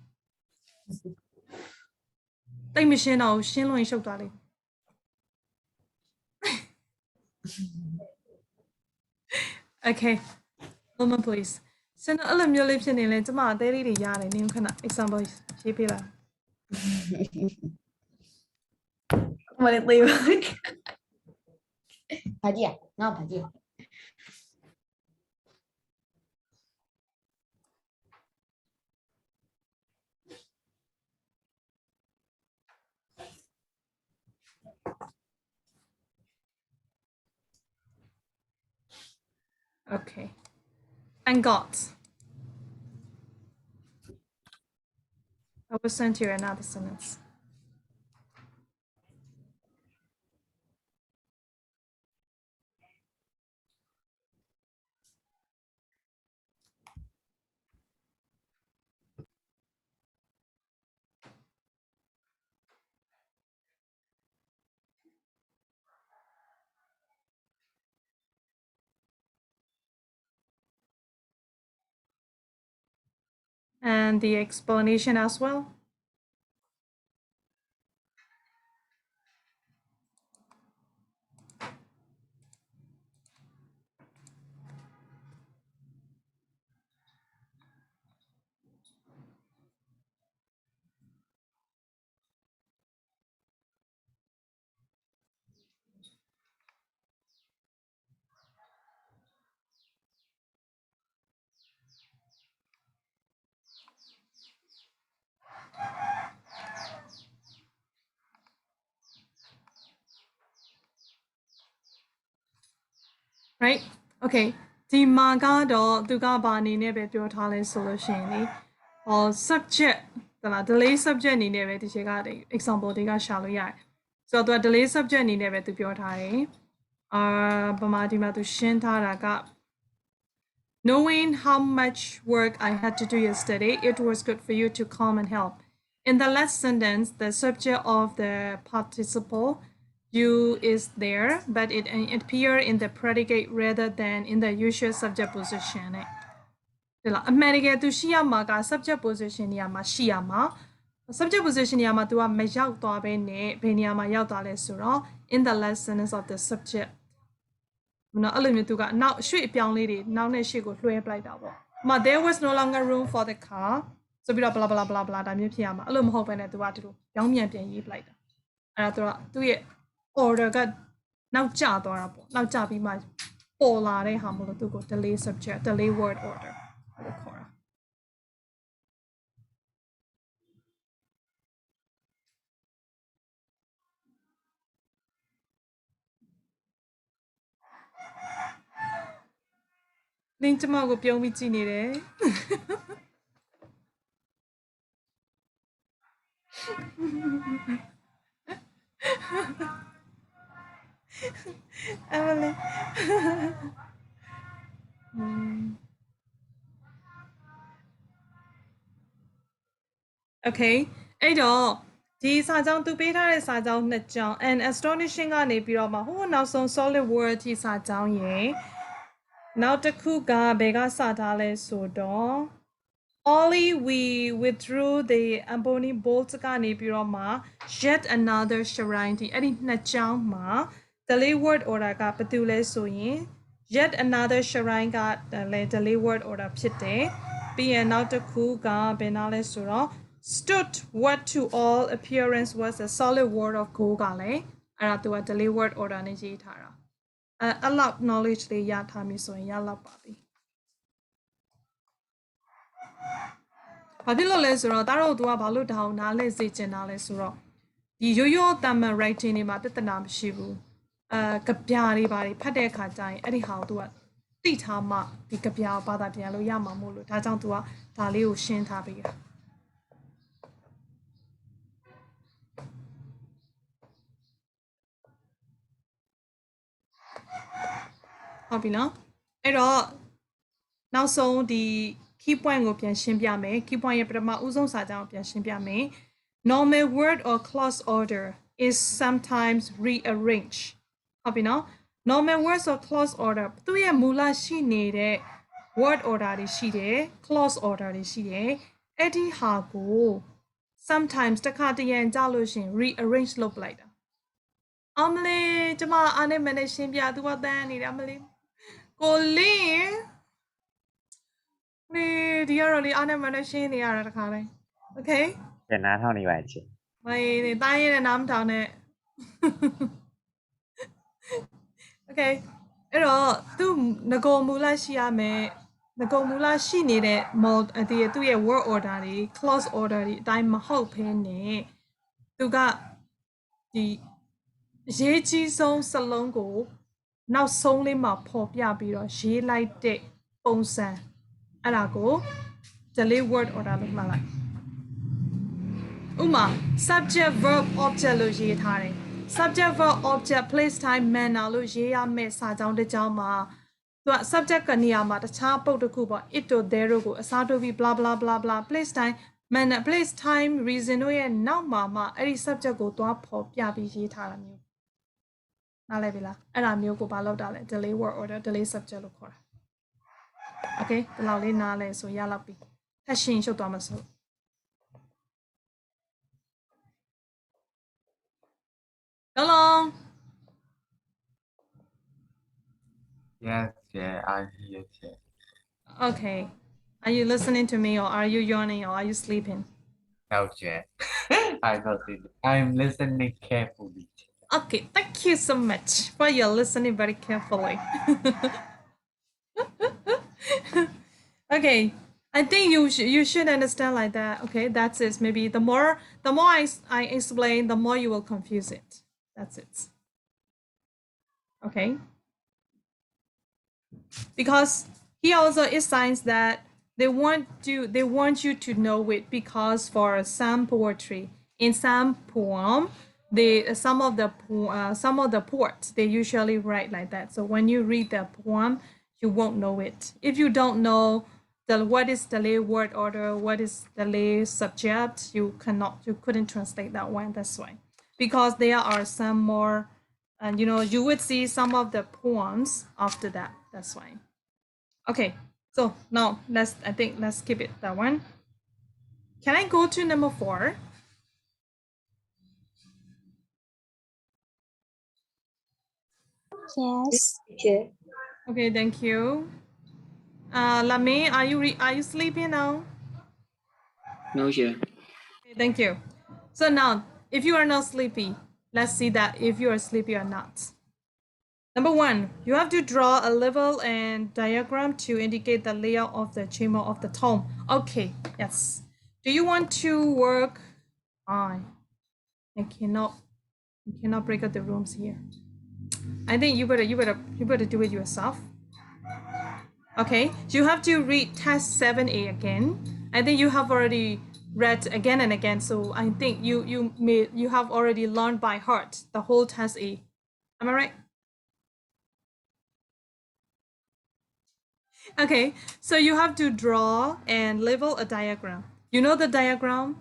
တိတ်မရှင်းတော့ရှင်းလို့ရင်ရှုပ်သွားလိမ့် Okay moment please ကျွန်တော်အဲ့လိုမျိုးလေးဖြစ်နေလဲကျမအသေးလေးတွေရတယ်နင်းခဏ example ရေးပေးလားမလေးသေးပါဘာကြီးอ่ะငါဘာကြီး Okay and got I will send you another sentence and the explanation as well right okay ဒီမှာကတော့သူကဘာအနေနဲ့ပဲပြောထားလဲဆိုလို့ရှိရင်လေ subject တလား delay subject အနေနဲ့ပဲဒီချိန်က example တွေကရှာလို့ရတယ်ဆိုတော့သူက delay subject အနေနဲ့ပဲသူပြောထားတယ်ဗမာဒီမှာသူရှင်းထားတာက knowing how much work I had to do yesterday, it was good for you to come and help. In the last sentence, the subject of the participle you is there, but it appears in the predicate rather than in the usual subject position. 对啦 American သူရှိရမှာက subject position နေရာမှာရှိရမှာ subject position နေရာမှာသူကမရောက်သွားဘဲနဲ့ဘယ်နေရာမှာရောက်သွားလဲဆိုတော့ in the last sentence of the subject နော်အဲ့လိုမျိုးသူကနောက်ရွှေ့အပြောင်းလေးတွေနောက်နဲ့ရှေ့ကိုလွှဲပလိုက်တာပေါ့။ there was no longer room for the car ဆိုပြီးတော့ blah blah blah blah ဒါမျိုးဖြစ်ရမှာအဲ့လိုမဟုတ်ဘဲနဲ့သူကဒီလိုပြောင်းပြန်ရေးပလိုက်တာ။အဲ့ဒါသူရဲ့ order ကနောက်ကျသွားတာပေါ့။နောက်ကျပြီးမှပေါ်လာတဲ့ဟာမလို့သူကို delay subject delay word order လို့ခေါ်တာ။လင်းကျမကိုပြုံးပြီးကြည့်နေတယ်။ Emily. Okay အဲ့တော့ဒီစာကြောင်းသူပေးထားတဲ့စာကြောင်းနှစ်ကြောင်း and astonishing ကနေပြီးတော့မှဟိုနောက်ဆုံး solid word ထိစာကြောင်းရယ်နောက်တစ်ခုကဘယ်ကစထားလဲဆိုတော့ Only we withdrew the Amboni bolt ကနေပြီးတော့မှ yet another shrine ဒီအဲ့ဒီနှစ်ကြောင်းမှာ delay word order ကဘာတူလဲဆိုရင် yet another shrine ကလည်း delay word order ဖြစ်တယ်ပြီးရင်နောက်တစ်ခုကဘယ်နာလဲဆိုတော့ stood what to all appearance was a solid word of go ကလည်းအဲ့ဒါသူက delay word order နဲ့ရေးထားတာအဲ့လောက် knowledge လေးရထားပြီဆိုရင်ရလောက်ပါပြီဘာဖြစ်လို့လဲဆိုတော့ဒါတော့သူကဘာလို့ဒါအောင်နားလဲစေချင်တာလဲဆိုတော့ဒီရိုးရိုးတာမန် writing တွေမှာပြဿနာမရှိဘူးကဗျာတွေဘာတွေဖတ်တဲ့အခါကျရင်အဲ့ဒီဟာကိုသူကသိထားမှဒီကဗျာကိုဘာသာပြန်လို့ရမှာမို့လို့ဒါကြောင့်သူကဒါလေးကိုရှင်းထားပေးတာဟုတ်ပြီနော်အဲ့တော့နောက်ဆုံးဒီ key point ကိုပြန်ရှင်းပြမယ် key point ရဲ့ပထမဦးဆုံးစာကြောင်းကိုပြန်ရှင်းပြမယ် normal word or clause order is sometimes rearranged ဟုတ်ပြီနော် normal words or clause order သူရဲ့မူလရှိနေတဲ့ word order တွေရှိတယ် clause order တွေရှိတယ်အဲ့ဒီဟာကို sometimes တစ်ခါတရံကြလို့ရှင် rearrange လုပ်ပလိုက်တာအမလေးကျမအားနဲ့မနဲ့ရှင်းပြသူကတန်းနေတယ်အမလေးကိုလင်းဒီကတော့လေအားနဲ့မနဲ့ရှင်းနေရတာတခါလဲ okay ပြန်နားထောင်နေပါချင်ไม่တိုင်းရဲ့နားမထောင်နဲ့ okay အဲ့တော့သူငကိုမူလရှိရမယ်ငကိုမူလရှိနေတဲ့ mod သူရဲ့ word order တွေ clause order တွေအတိုင်းမဟုတ်ဘဲနဲ့သူကဒီရေးကြီးဆုံးစလုံးကိုနောက်ဆုံးလေးမှာပေါ်ပြပြီးတော့ရေးလိုက်တဲ့ပုံစံအဲ့ဒါကို delay word order လို့မှတ်လိုက်ဥမာ subject verb object လို့ရေးထားတယ် subject verb object place time manner လို့ရေးရမယ့်စာကြောင်းတစ်ကြောင်းမှာသူက subject ကနေရာမှာတခြားပုတ်တစ်ခုပေါ့ it တို့ there တို့ကိုအစားထိုးပြီး blah blah blah blah place time manner place time reason တို့ရဲ့နောက်မှာမှအဲ့ဒီ subject ကိုသွားပေါ်ပြပြီးရေးထားတာမျိုးနားလည်ပြီလားအဲ့ဒါမျိုးကိုဘာလို့တာလဲ delay word order delay subject လို့ခေါ်တာ okay ဒီလောက်လေးနားလဲဆိုရလောက်ပြီထပ်ရှင်းရှုပ်သွားမှာစို့Hello. Yes, yeah, I hear you. Okay. Are you listening to me or are you yawning or are you sleeping? No, Chair. I'm listening carefully. Okay, thank you so much for your listening very carefully. Okay, I think you should understand like that. Okay, that's it. Maybe the more I explain, the more you will confuse it. That's it. Okay. because here also it signs that they want you to know it, because for some poetry, in some poem, some of the poets, they usually write like that. So when you read the poem, you won't know it. If you don't know what is the lay word order, what is the lay subject, you couldn't translate that one. That's why, because there are some more, and you would see some of the poems after that. That's why. Okay, so now let's keep it that one. Can I go to number 4? Yes. Teacher. Okay, thank you. Lame, are you sleepy now? No, sir. Okay, thank you. So now, if you are not sleepy, let's see that if you are sleepy or not. Number 1, you have to draw a level and diagram to indicate the layout of the chamber of the tomb. Okay, yes. Do you want to work? I cannot break up the rooms here. I think you better do it yourself. Okay, so you have to read test 7A again. I think you have already read again and again, so I think you have already learned by heart the whole test A. Am I right? Okay, so you have to draw and label a diagram. You know the diagram?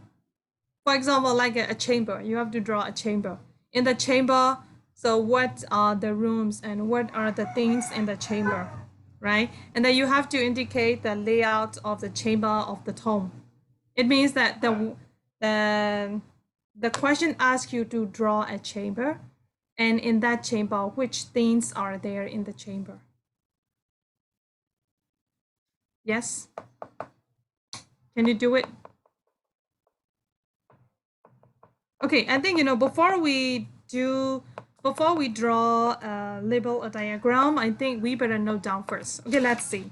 For example, like a chamber, you have to draw a chamber. In the chamber, so what are the rooms and what are the things in the chamber, right? And then you have to indicate the layout of the chamber of the tomb. It means that the question asks you to draw a chamber, and in that chamber, which things are there in the chamber? Yes? Can you do it? Okay, I think before we draw label a diagram, I think we better note down first. Okay, let's see.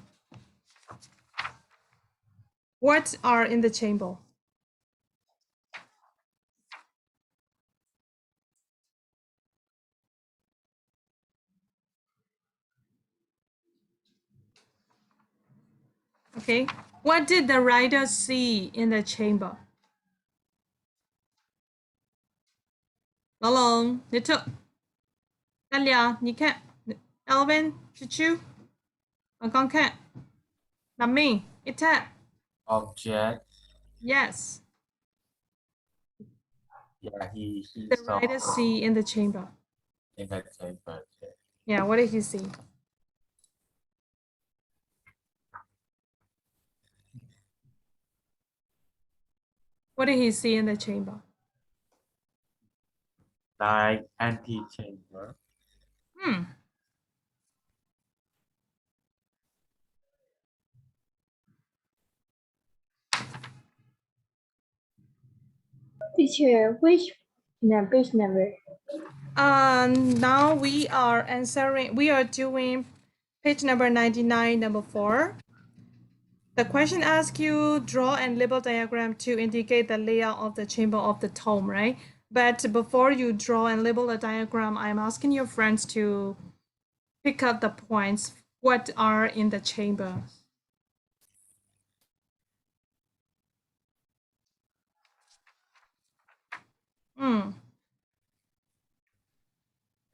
What are in the chamber? Okay, what did the writer see in the chamber? Long Long, Little, Talia, 你看 Alvin, Chuchu, 我刚看 Nami, Ita, Object. yes, Yeah, he the saw writer see in the chamber. in the chamber. Yeah, what did he see? What did he see in the chamber? Like antechamber. Teacher, which page number? Now we are doing page number 99, number 4. The question asks you draw and label diagram to indicate the layout of the chamber of the tomb, right? But before you draw and label a diagram, I'm asking your friends to pick up the points. What are in the chamber?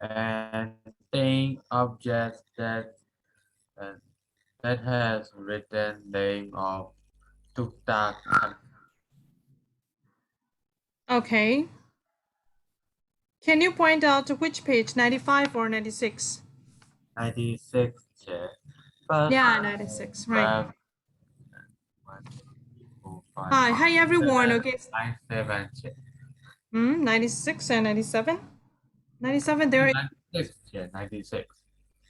And thing objects that has written name of Tuktak. Okay. Can you point out which page, 95 or 96? 96. First, Yeah, 96, right. 1, 2, 3, 4, 5, Hi everyone. 7, Okay. 97. 96 and 97? 97, there. 96. 96.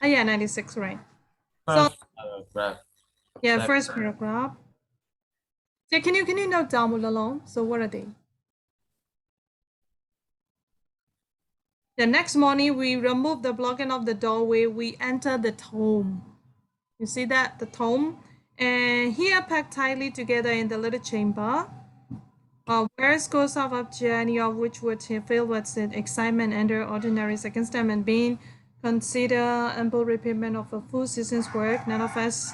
Yeah, 96, right. First So, paragraph. yeah, Second. first paragraph. Yeah, can you note down along? So what are they? The next morning, we remove the blocking of the doorway. We enter the tomb. You see that? The tomb. And here packed tightly together in the little chamber. Where scores of objects, any of which would fill with excitement under ordinary circumstances, being consider ample repayment of a full season's work. None of us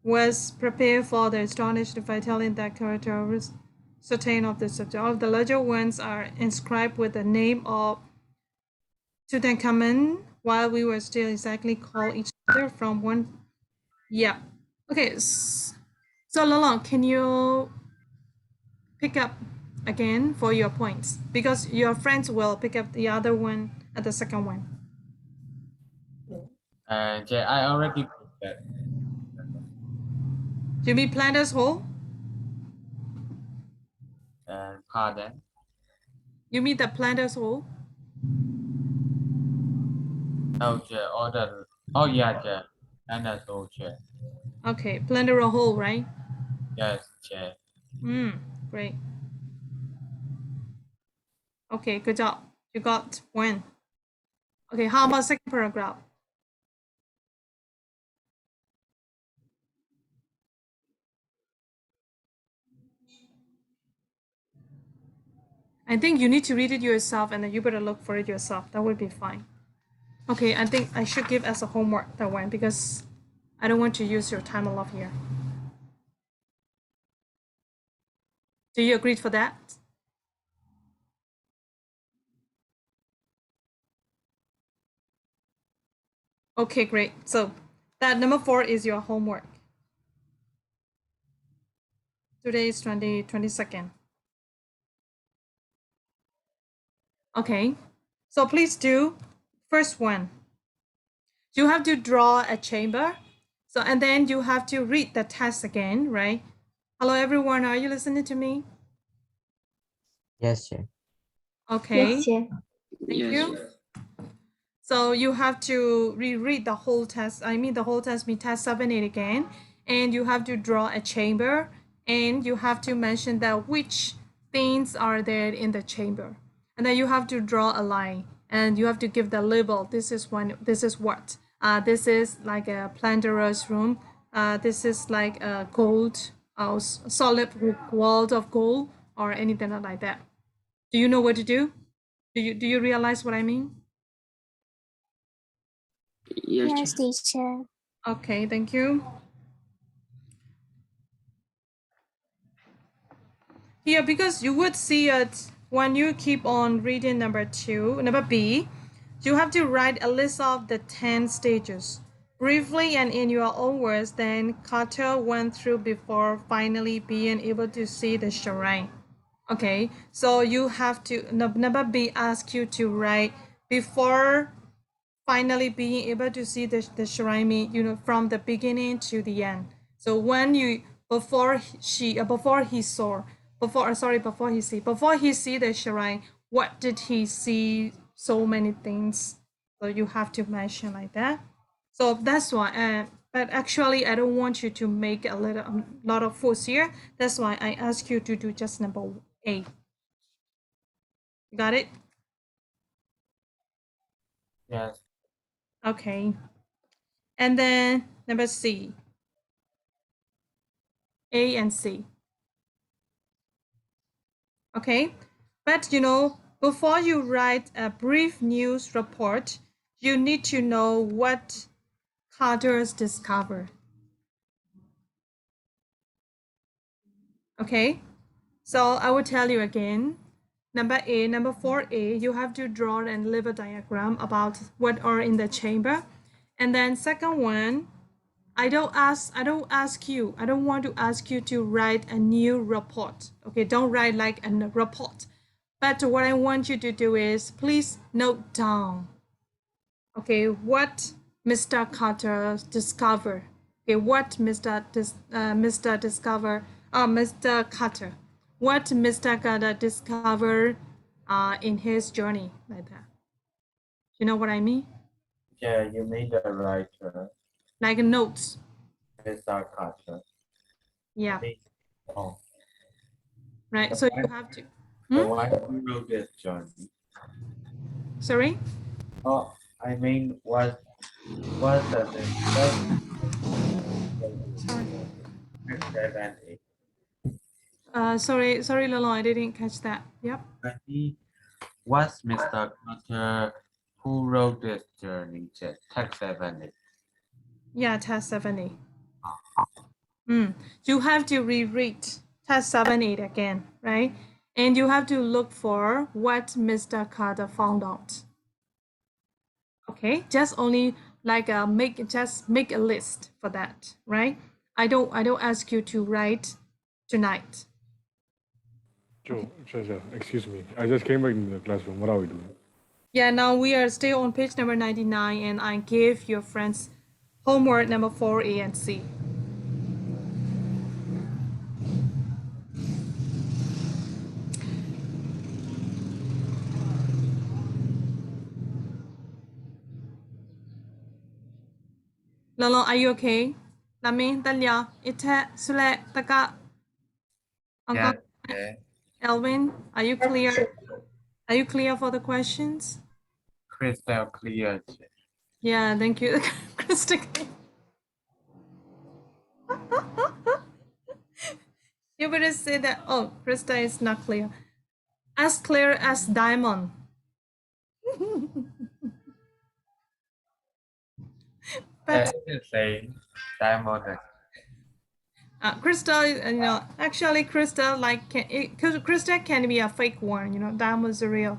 was prepared for the astonished vitality that characterized certain of the subject. All of the larger ones are inscribed with the name of Tutankhamun, while we were still exactly call each other from one. Yeah. Okay. So Lalong, can you pick up again for your points? Because your friends will pick up the other one at the second one. Yeah, I already put that. You mean Planters Hole? Pardon. You mean the Planters Hole? Oh, yeah, oh yeah, yeah. And that's all, yeah. Okay, Planter Hole, right? Yes, yeah. Great. Okay, good job. You got one. Okay, how about second paragraph? I think you need to read it yourself and then you better look for it yourself. That would be fine. Okay, I think I should give as a homework that one because I don't want to use your time a lot here. Do you agree for that? Okay, great. So that number 4 is your homework. Today is 22nd. Okay, so please do first one. You have to draw a chamber. So, and then you have to read the text again, right? Hello, everyone. Are you listening to me? Yes, Chair. Okay. Yes, Chair. Thank Yes. you. So you have to reread the whole test. I mean, the whole test means test 7, 8 again. And you have to draw a chamber. And you have to mention that which things are there in the chamber. And then you have to draw a line. And you have to give the label. This is one. This is what. This is like a planterer's room. This is like a gold, solid wall of gold, or anything like that. Do you know what to do? Do you realize what I mean? Yes. Yes, teacher. Okay, thank you. Here, because you would see it when you keep on reading number B, you have to write a list of the 10 stages. Briefly and in your own words, then Carter went through before finally being able to see the shrine. Okay, so you have to, number B asks you to write before finally being able to see the shrine, from the beginning to the end. So when you before he see the shrine, what did he see? So many things. So you have to mention like that. So that's why. But actually, I don't want you to make a lot of fuss here. That's why I ask you to do just number A. Got it? Yes. Okay. And then number C. A and C. Okay, but before you write a brief news report, you need to know what Carter's discovered. Okay, so I will tell you again. Number 4A, you have to draw and leave a diagram about what are in the chamber. And then second one, I don't want to ask you to write a new report. Okay, don't write like a report. But what I want you to do is please note down, okay, what Mr. Carter discovered. Okay, what Mr. Carter, what Mr. Carter discovered in his journey, like that. You know what I mean? Yeah, you made the writer. Like notes. Mr. Carter. Yeah. Oh. Right. So you have to. The one who wrote this journey. Sorry? Oh, I mean, what the Sorry, Lolo, I didn't catch that. Yep. was Mr. Carter Who wrote this journey? Text 70. Yeah, test 70. You have to reread test 78 again, right? And you have to look for what Mr. Carter found out. Okay, just only like make a list for that, right? I don't ask you to write tonight. Joe, excuse me. I just came back into the classroom. What are we doing? Yeah, now we are still on page number 99, and I gave your friends homework number 4A and C. Lolo, are you okay? Lami, Talia, Ite, Sule, Taka, Uncle, Yeah. Elvin, are you clear? Are you clear for the questions? Crystal clear. Yeah, thank you, Krista. You better say that. Oh, Krista is not clear. As clear as diamond. But It's saying diamond. Crystal, actually, Crystal because Crystal can be a fake one. Diamond's a real.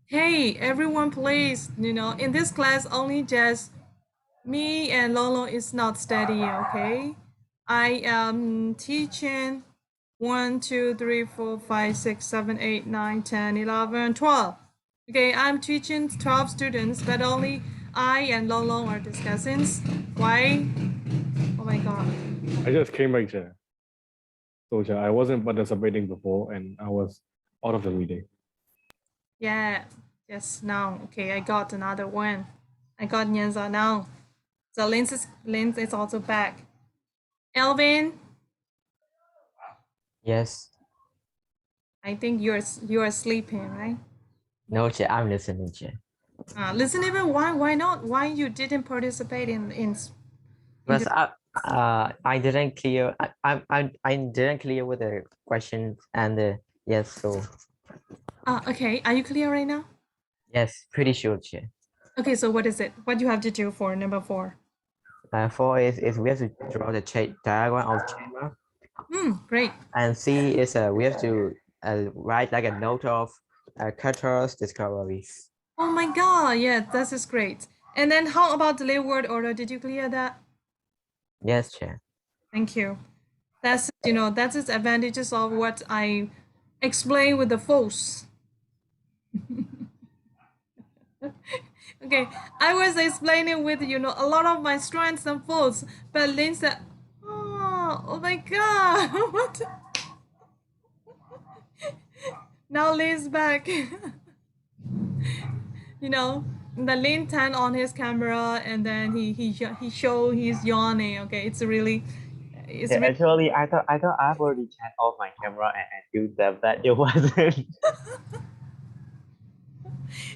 Hey, everyone, please. In this class, only just me and Lolo is not studying. Okay, I am teaching 1, 2, 3, 4, 5, 6, 7, 8, 9, 10, 11, 12. Okay, I'm teaching 12 students, but only I and Lolo are discussing. Why? Oh my god. I just came back, Chair. So, Chair, I wasn't participating before and I was out of the meeting. Yeah, yes, now. Okay, I got another one. I got Nyanza now. So Linz is also back. Elvin, Yes. I think you're sleeping, right? No, Chair, I'm listening, Chair. Listen, even why not? Why you didn't participate in Because I didn't clear I didn't clear with the questions and the yes, so okay, are you clear right now? yes, pretty sure, Chair. Okay, so what is it? What do you have to do for number 4? 4 is we have to draw the diagram of chamber. Great. And C is we have to write like a note of Carter's discoveries. Oh my god, yeah, this is great. And then how about the word order? Did you clear that? Yes, Chair. Thank you. That's that's its advantages of what I explain with the false. Okay, I was explaining with a lot of my strengths and faults, but Lynn said, "Oh my god, what?" Now Lynn's back. The Lynn turned on his camera and then he showed he's yawning. Okay, it's really. Actually, I thought I've already turned off my camera and you said that it wasn't.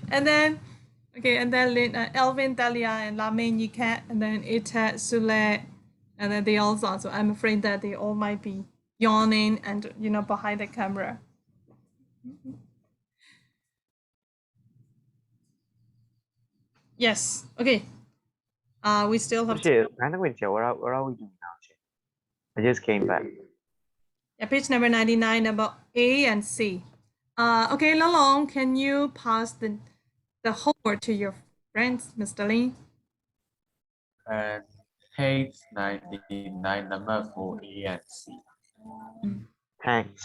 And then, okay, and then Lynn, Elvin, Dalia, and Lamin, Yikat, and then Ita, Sule, and then they also. So I'm afraid that they all might be yawning and behind the camera. Yes. Okay. We still have. What are we doing now, Chair? I just came back. Yeah, page number 99, number A and C. Okay, Lalong, can you pass the homework to your friends, Mr. Lee? And page 99, number 4, A and C. Thanks.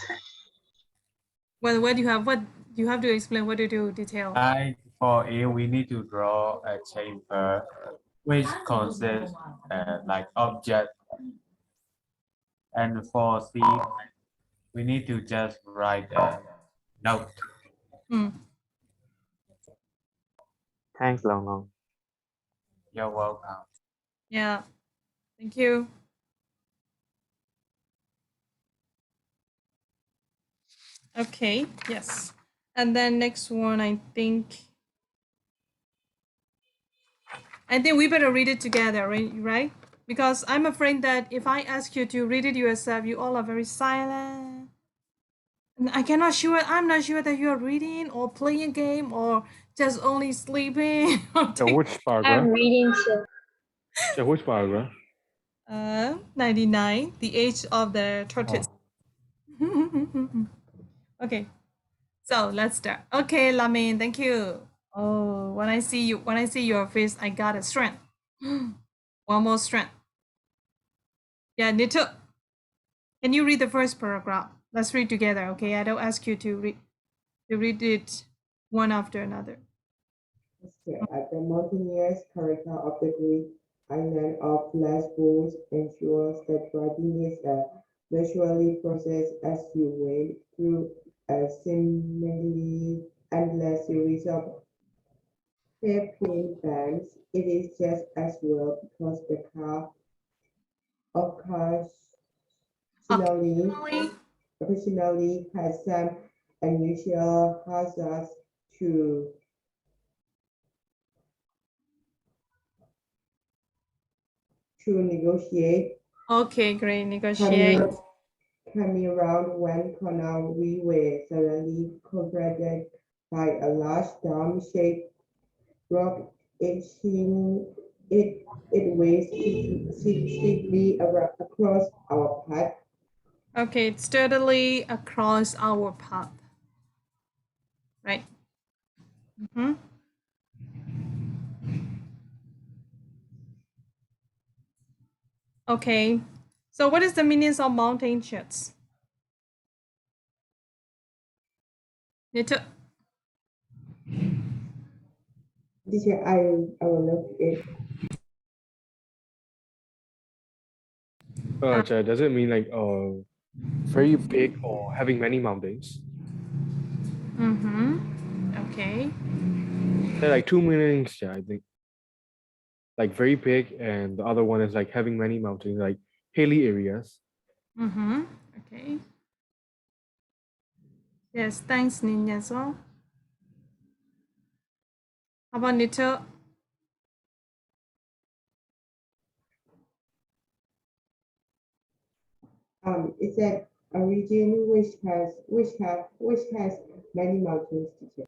Well, what do you have? What you have to explain? What do you do? Detail. For A, we need to draw a chamber which consists like object. And for C, we need to just write a note. Thanks, Long Long. You're welcome. Yeah, thank you. Okay, yes. And then next one, I think we better read it together, right? Because I'm afraid that if I ask you to read it yourself, you all are very silent. I cannot sure. I'm not sure that you are reading or playing a game or just only sleeping. So which I'm paragraph? reading, sir. So which paragraph? 99, the age of the tortoise. Okay, so let's start. Okay, Lamin, thank you. Oh, when I see your face, I got a strength. One more strength. Yeah, Nito. Can you read the first paragraph? Let's read together, okay? I don't ask you to read it one after another. At the mountainous character of the Greek island of Lesbos ensures that writing is a leisurely process as you wade through a seemingly endless series of hairpin bands. It is just as well because the car Occasionally, occasionally has some unusual hazards to negotiate. okay, great. Negotiate. Coming around one corner, we were suddenly confronted by a large dome-shaped rock edging it weighs steeply across our path. Okay, it's totally across our path. Right. Mm-hmm. Okay. So what is the meaning of mountain shirts? Nito. Teacher, I will look it. Does it mean like very big or having many mountains? Mm-hmm. Okay. There are like two meanings, yeah, I think. Like very big, and the other one is like having many mountains, like hilly areas. Mm-hmm. Okay. Yes, thanks, Ninja. So, how about Nito? It's a region which has many mountains, teacher.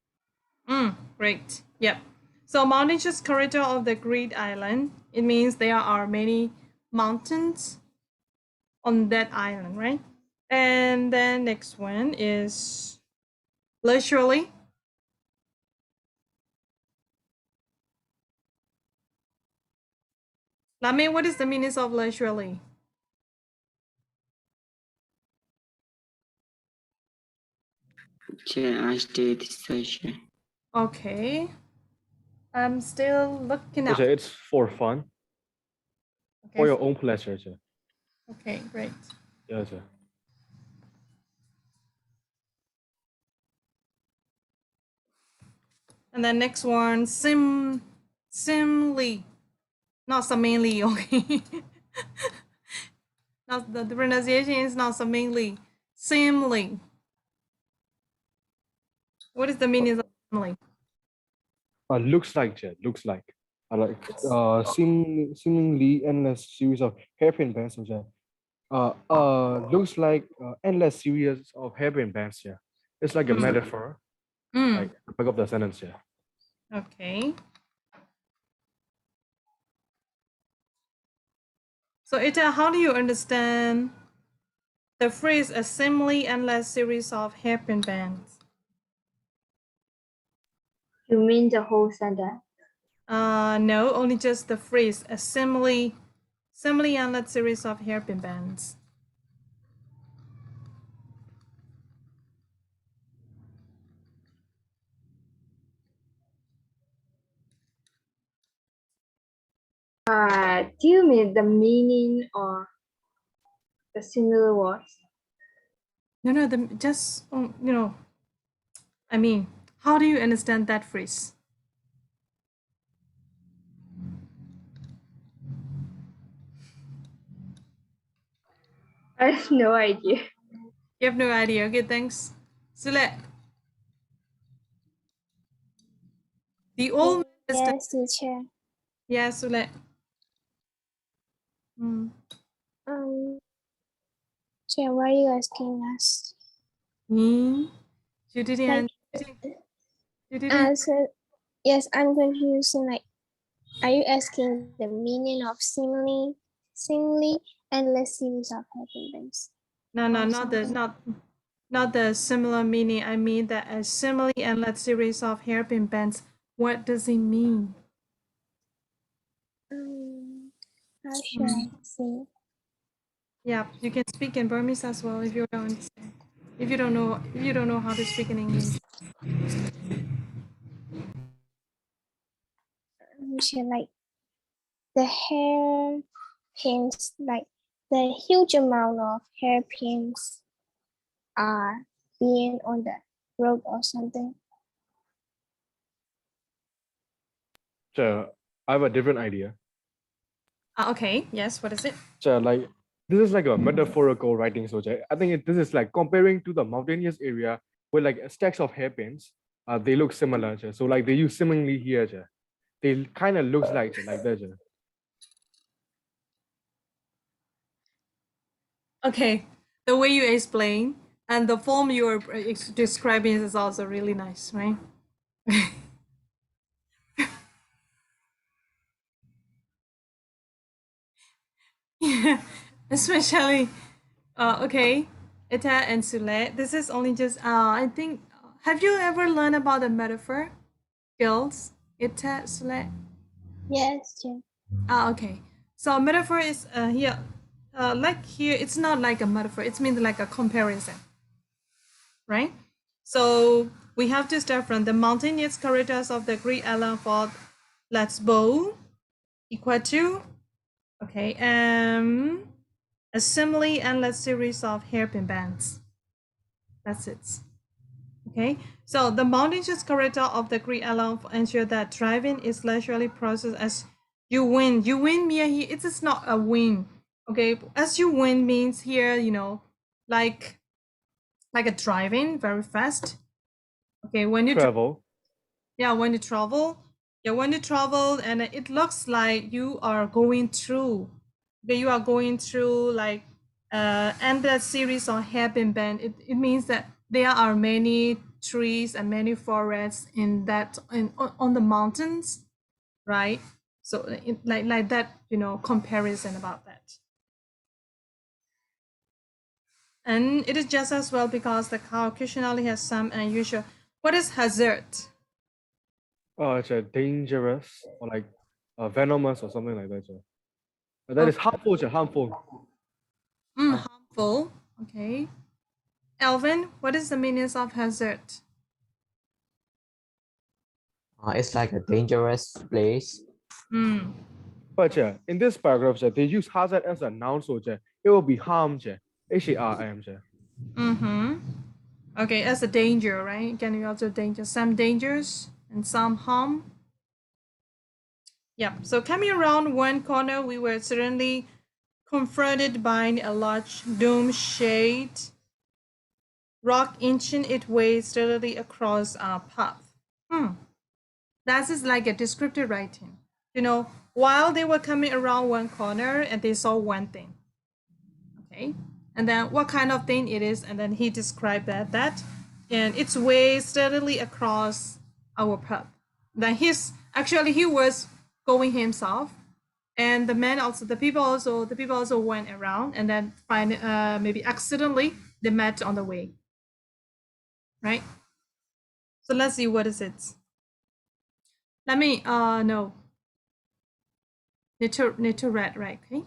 Great. Yep. So mountainous corridor of the Great Island. It means there are many mountains on that island, right? And then next one is leisurely. Lame, what is the meaning of leisurely? Chair, I stay this session. Okay. I'm still looking up. It's for fun, Okay. for your own pleasure. Okay, great. Yeah, sir. And then next one, simly. Not seemingly, okay. Not the pronunciation is not seemingly. Seemly. What is the meaning of seemly? Looks like, Jed, looks like. Like seemingly endless series of hairpin bands, Jed. Looks like endless series of hairpin bands, yeah. It's like a metaphor, like back of the sentence, yeah. Okay. So Ita, how do you understand the phrase a seemingly endless series of hairpin bands? You mean the whole sentence? No, only just the phrase a seemingly endless series of hairpin bands. Do you mean the meaning or the similar words? No, just I mean, how do you understand that phrase? I have no idea. You have no idea. Okay, thanks. Sule. The old man Yes, teacher. Yeah, Sule. So what are you asking us? You didn't. You didn't. So yes, I'm confused. Like, are you asking the meaning of singly endless series of happiness? No, not the similar meaning. I mean that a simile endless series of hairpin bands. What does it mean? How should I say? Yeah, you can speak in Burmese as well if you don't understand. If you don't know how to speak in English. Like the hairpins, like the huge amount of hairpins are being on the road or something. So I have a different idea. Okay, yes, what is it? So like this is like a metaphorical writing. So I think this is like comparing to the mountainous area where like stacks of hairpins. They look similar. So like they use similarly here. They kind of looks like that. Okay, the way you explain and the form you are describing is also really nice, right? Yeah, especially, okay, Eta and Sule. This is only just, I think, have you ever learned about the metaphor, girls? Eta, Sule? Yes, yeah. Okay. So metaphor is here, like here, it's not like a metaphor. It's means like a comparison, right? So we have to start from the mountainous corridors of the Greek island for Lesbos, equal to, okay, a simile endless series of hairpin bands. That's it. Okay, so the mountainous corridor of the Greek island ensure that driving is leisurely processed as you win. You win me here. It is not a win. Okay, as you win means here, like a driving very fast. Okay, when you Travel. when you travel, and it looks like you are going through. Okay, you are going through like endless series of hairpin band. It means that there are many trees and many forests in that on the mountains, right? So like that, comparison about that. And it is just as well because the car occasionally has some unusual. What is hazard? It's a dangerous or like venomous or something like that. That is harmful. Harmful. Harmful. Okay. Alvin, what is the meaning of hazard? It's like a dangerous place. But in this paragraph, they use hazard as a noun, so it will be harm. HARM. Mm-hmm. Okay, as a danger, right? Can you also danger? Some dangers and some harm. Yep. So coming around one corner, we were suddenly confronted by a large dome-shaped rock inching its way steadily across our path. That is like a descriptive writing. While they were coming around one corner and they saw one thing. Okay. And then what kind of thing it is, and then he described that and its way steadily across our path. Then he was going himself, and the people also went around, and then maybe accidentally they met on the way, right? So let's see what is it. Let me no. Need to read, right? Okay.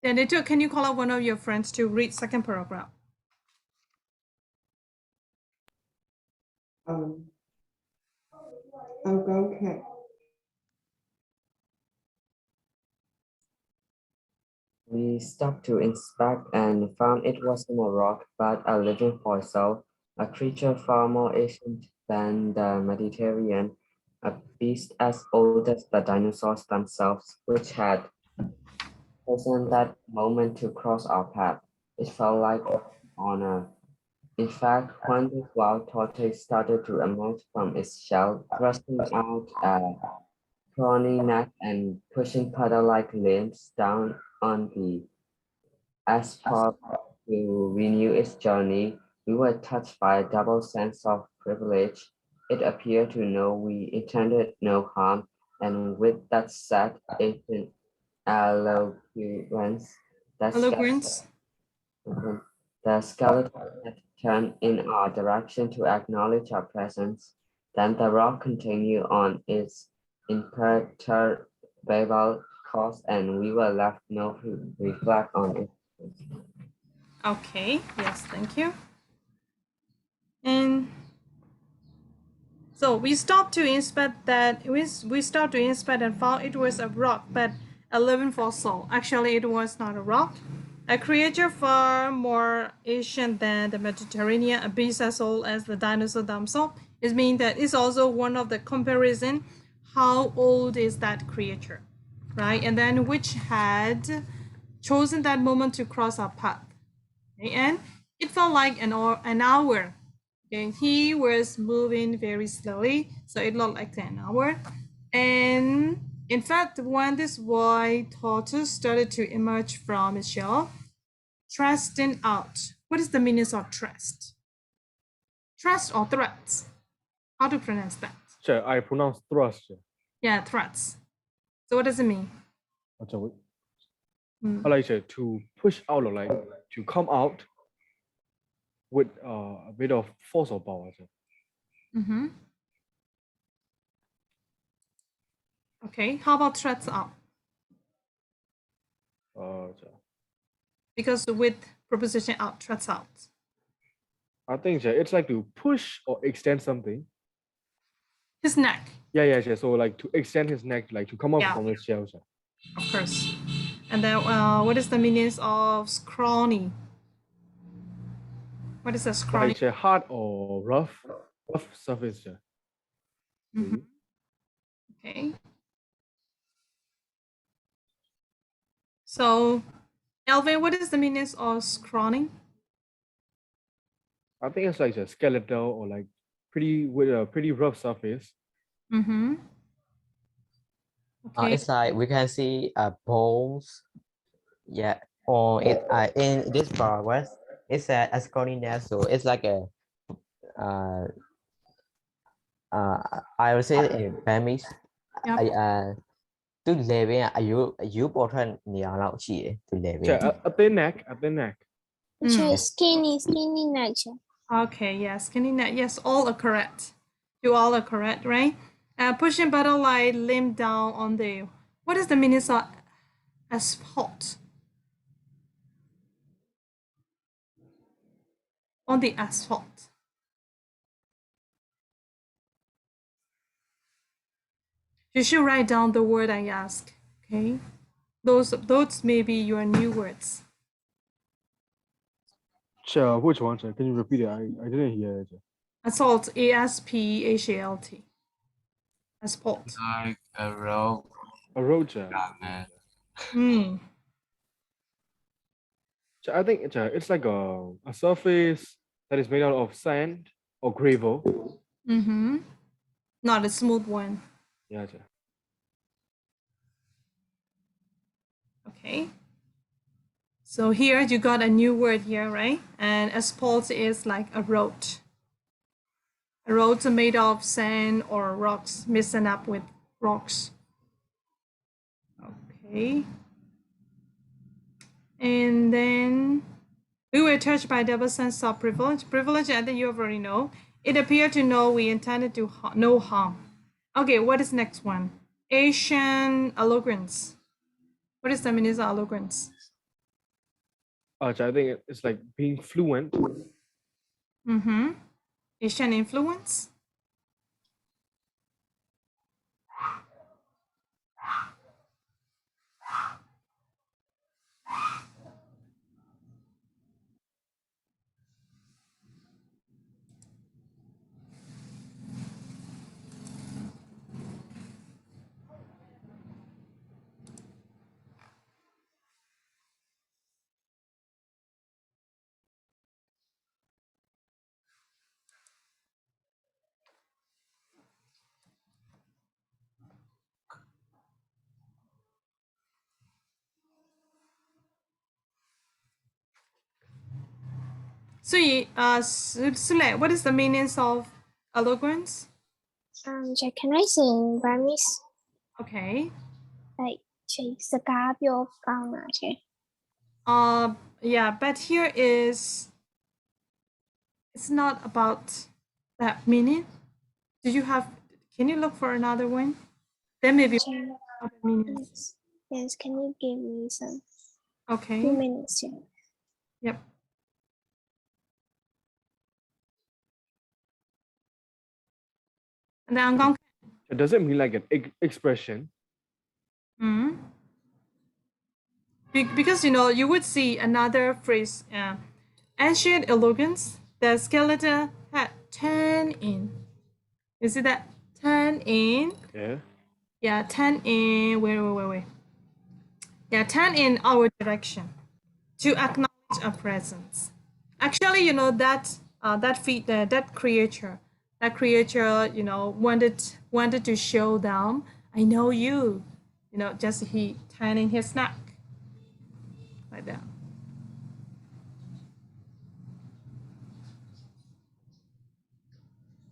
Then can you call out one of your friends to read second paragraph? I'll go cat. We stopped to inspect and found it wasn't a rock, but a living fossil, a creature far more ancient than the Mediterranean, a beast as old as the dinosaurs themselves, which had chosen that moment to cross our path. It felt like honor. In fact, when the wild tortoise started to emerge from its shell, thrusting out a prawny neck and pushing puddle-like limbs down on the asphalt, to renew its journey, we were touched by a double sense of privilege. It appeared to know we intended no harm, and with that sad eloquence, that Eloquence. the skeleton had turned in our direction to acknowledge our presence. Then the rock continued on its imperturbable course, and we were left no to reflect on it. Okay, yes, thank you. And so we stopped to inspect that, we stopped to inspect and found it was a rock, but a living fossil. Actually, it was not a rock. A creature far more ancient than the Mediterranean, a beast as old as the dinosaur themselves. It means that it's also one of the comparison. How old is that creature, right? And then which had chosen that moment to cross our path. Okay? And it felt like an hour. Okay, he was moving very slowly, so it looked like an hour. And in fact, when this white tortoise started to emerge from its shell, thrusting out. What is the meaning of thrust? Thrust or threats? How to pronounce that? Sure, I pronounce thrust. Yeah, threats. So what does it mean? I like to push out or like to come out with a bit of force or power. Mm-hmm. Okay, how about threats out? Because with preposition out, threats out. I think it's like to push or extend something. His neck. Yeah. So like to extend his neck, like to come out from his shell. Of course. And then what is the meaning of scrawny? What is a scrawny? Like hard or rough surface. Mm-hmm. Okay. So, Alvin, what is the meaning of scrawny? I think it's like a skeletal or like with a pretty rough surface. Mm-hmm. Okay. It's like we can see bones. Yeah. Or it in this paragraph, it's a asconia, so it's like a I would say in Spanish, သူ level အယူပေါ်ထွက်နေအောင်လောက်ရှိတယ်သူ level a thin neck skinny neck Okay, yes, skinny neck. Yes, all are correct. You all are correct, right? Pushing butterfly limb down on the, what is the meaning of asphalt? On the asphalt. You should write down the word I ask, okay? Those may be your new words. Sure, which one, sir? Can you repeat it? I didn't hear it. Assault, A-S-P-H-A-L-T. Asphalt. Like a road. A road, sir. So I think it's like a surface that is made out of sand or gravel. Mm-hmm. Not a smooth one. Yeah, sir. Okay. So here you got a new word here, right? And asphalt is like a road. A road made of sand or rocks, mixing up with rocks. Okay. And then we were touched by double sense of privilege. Privilege, I think you already know. It appeared to know we intended to no harm. Okay, what is next one? Asian eloquence. What is the meaning of eloquence? I think it's like being fluent. Mm-hmm. Asian influence. Sule, what is the meanings of eloquence? Can I say in Burmese? Okay. Like, chị sẽ cá biểu con mà chị. Yeah, but here is, it's not about that meaning. Do you have, can you look for another one? There may be other meanings. Yes, can you give me some Okay. 2 minutes? Yep. And then Angkong. Does it mean like an expression? Because you would see another phrase, ancient elegance, the skeleton had 10 in. You see that? 10 in. Yeah. Yeah, 10 in. Wait. Yeah, 10 in our direction to acknowledge our presence. Actually, that creature, wanted to show them, I know you. Just he turning his neck like that.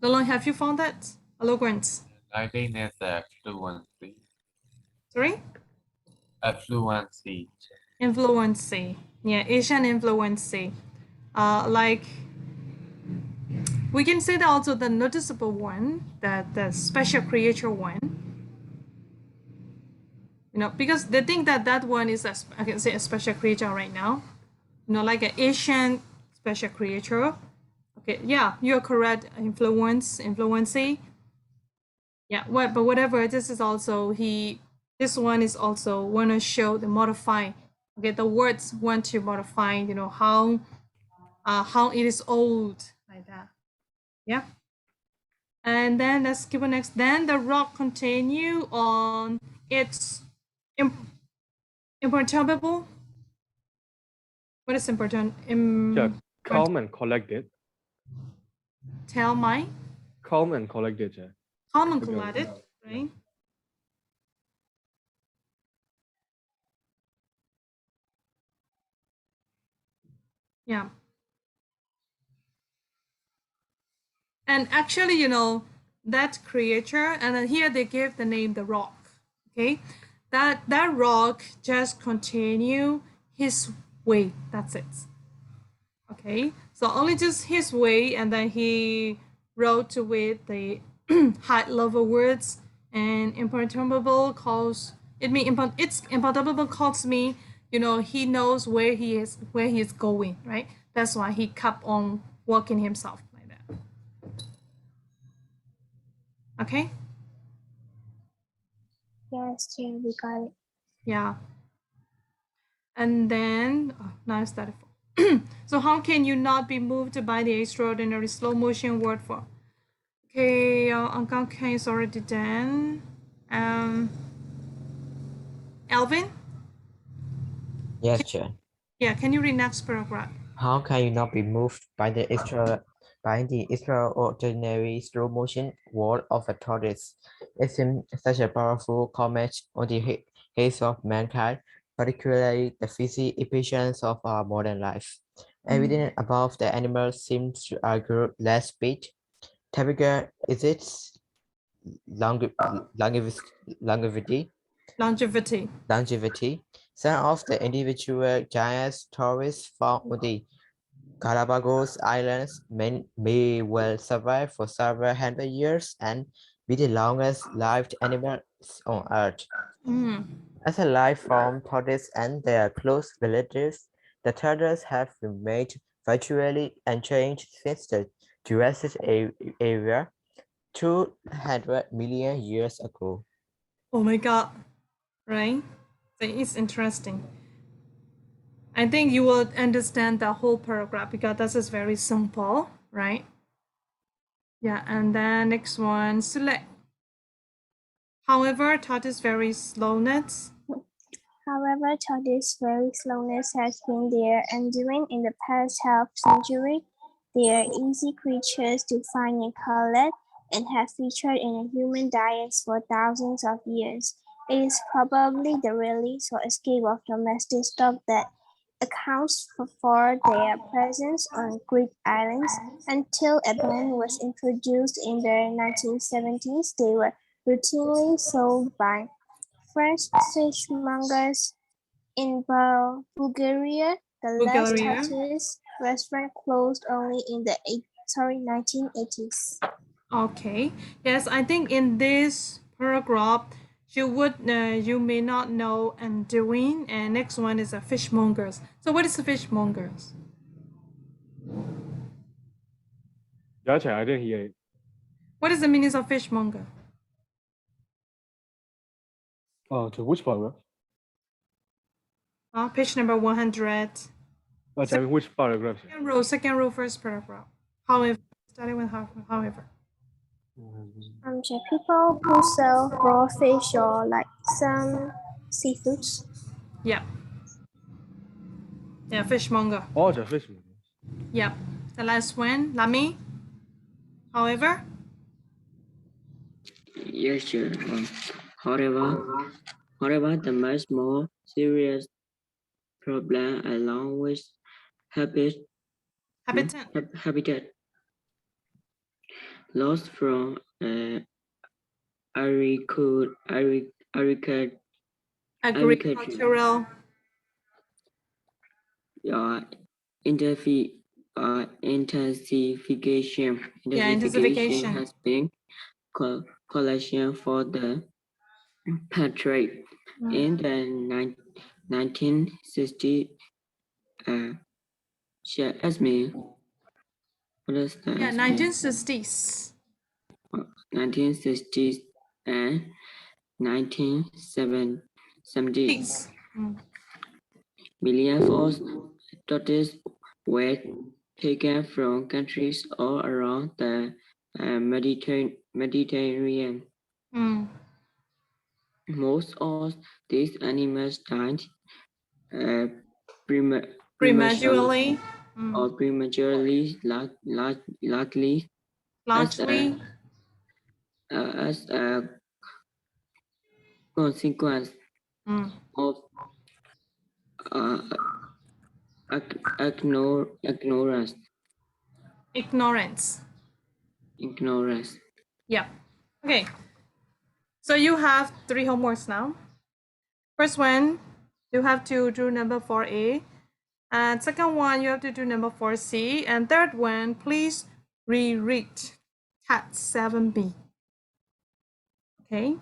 Lolong, have you found that? Eloquence. I think that's fluency. Sorry? Fluency. Influency. Yeah, Asian influency. Like, we can say that also the noticeable one, the special creature one. Because they think that one is I can say a special creature right now. Like an Asian special creature. Okay, yeah, you're correct. Influency. Yeah, but whatever. This is also this one is also want to show the modify. Okay, the words want to modify. How it is old like that. Yeah. And then let's keep on next. Then the rock continue on its imperturbable. What is important? Yeah, calm and collected. Tell my. Calm and collected. Yeah. Calm and collected, right? Yeah. And actually, that creature, and then here they give the name the rock. Okay, that rock just continue his way. That's it. Okay, so only just his way, and then he wrote with the high level words, and imperturbable calls it me. It's imperturbable calls me. He knows where he is going. Right. That's why he kept on walking himself like that. Okay. Yes, yeah, we got it. Yeah. And then now I started. So how can you not be moved by the extraordinary slow motion word for? Okay, Uncle K is already done. Alvin? Yes, Chair. Yeah, can you read next paragraph? How can you not be moved by the extraordinary slow motion world of a tortoise? It seems such a powerful comment on the haste of mankind, particularly the physical efficiency of our modern life. Evident above, the animal seems to argue less speed. Typical is its longevity. Some of the individual giant tortoises found on the Galapagos Islands may well survive for several hundred years and be the longest lived animals on Earth. As a life form, tortoises and their close relatives, the turtles have remained virtually unchanged since the Jurassic era 200 million years ago. Oh my god, right? So it's interesting. I think you will understand the whole paragraph because this is very simple, right? Yeah, and then next one, select. However, tortoise very slowness. However, tortoise very slowness has been there, and during in the past half century, they are easy creatures to find and collect, and have featured in human diets for thousands of years. It is probably the release or escape of domestic stock that accounts for their presence on Greek islands. Until a ban was introduced in the 1970s, they were routinely sold by French fishmongers in Bulgaria. The last Bulgaria. tortoise restaurant closed only in the 1980s. Okay. Yes, I think in this paragraph, you may not know undoing, and next one is a fishmongers. So what is a fishmongers? Yeah, I didn't hear it. What is the meaning of fishmonger? To which paragraph? Page number 100. I mean, which paragraph? Second row, first paragraph. However, starting with however. People who sell raw fish or like some seafoods. Yeah. Yeah, fishmonger. Oh, the fishmonger. Yeah. The last one, Lami. However. Yes, sure. However, the much more serious problem along with habitat loss from agricultural intensification has been collection for the portrait in the 1960s. Ask me, what is that? Yeah, 1960s. 1960s and 1970s. Millions of tortoises were taken from countries all around the Mediterranean. Most of these animals died prematurely or prematurely, largely as a consequence of ignorance. Yeah. Okay. So you have 3 homeworks now. First one, you have to do number 4A. And second one, you have to do number 4C. And third one, please reread Cat 7B. Okay?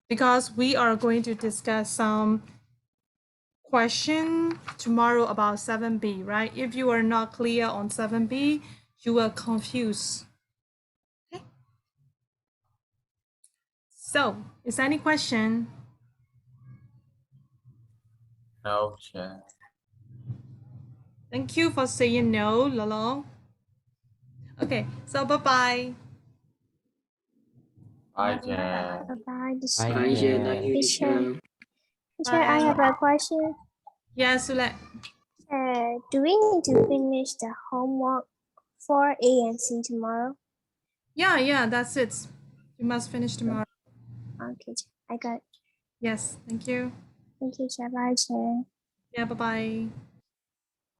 Because we are going to discuss some question tomorrow about 7B, right? If you are not clear on 7B, you will confuse. Okay? So, is there any question? No, Chair. Thank you for saying no, Lolo. Okay, so bye-bye. Bye, Chair. Bye-bye. Teacher. Teacher, I have a question. Yes, Sule. Do we need to finish the homework for A and C tomorrow? Yeah, that's it. You must finish tomorrow. Okay, I got it. Yes, thank you. Thank you, Bye, Chair. Yeah, bye-bye.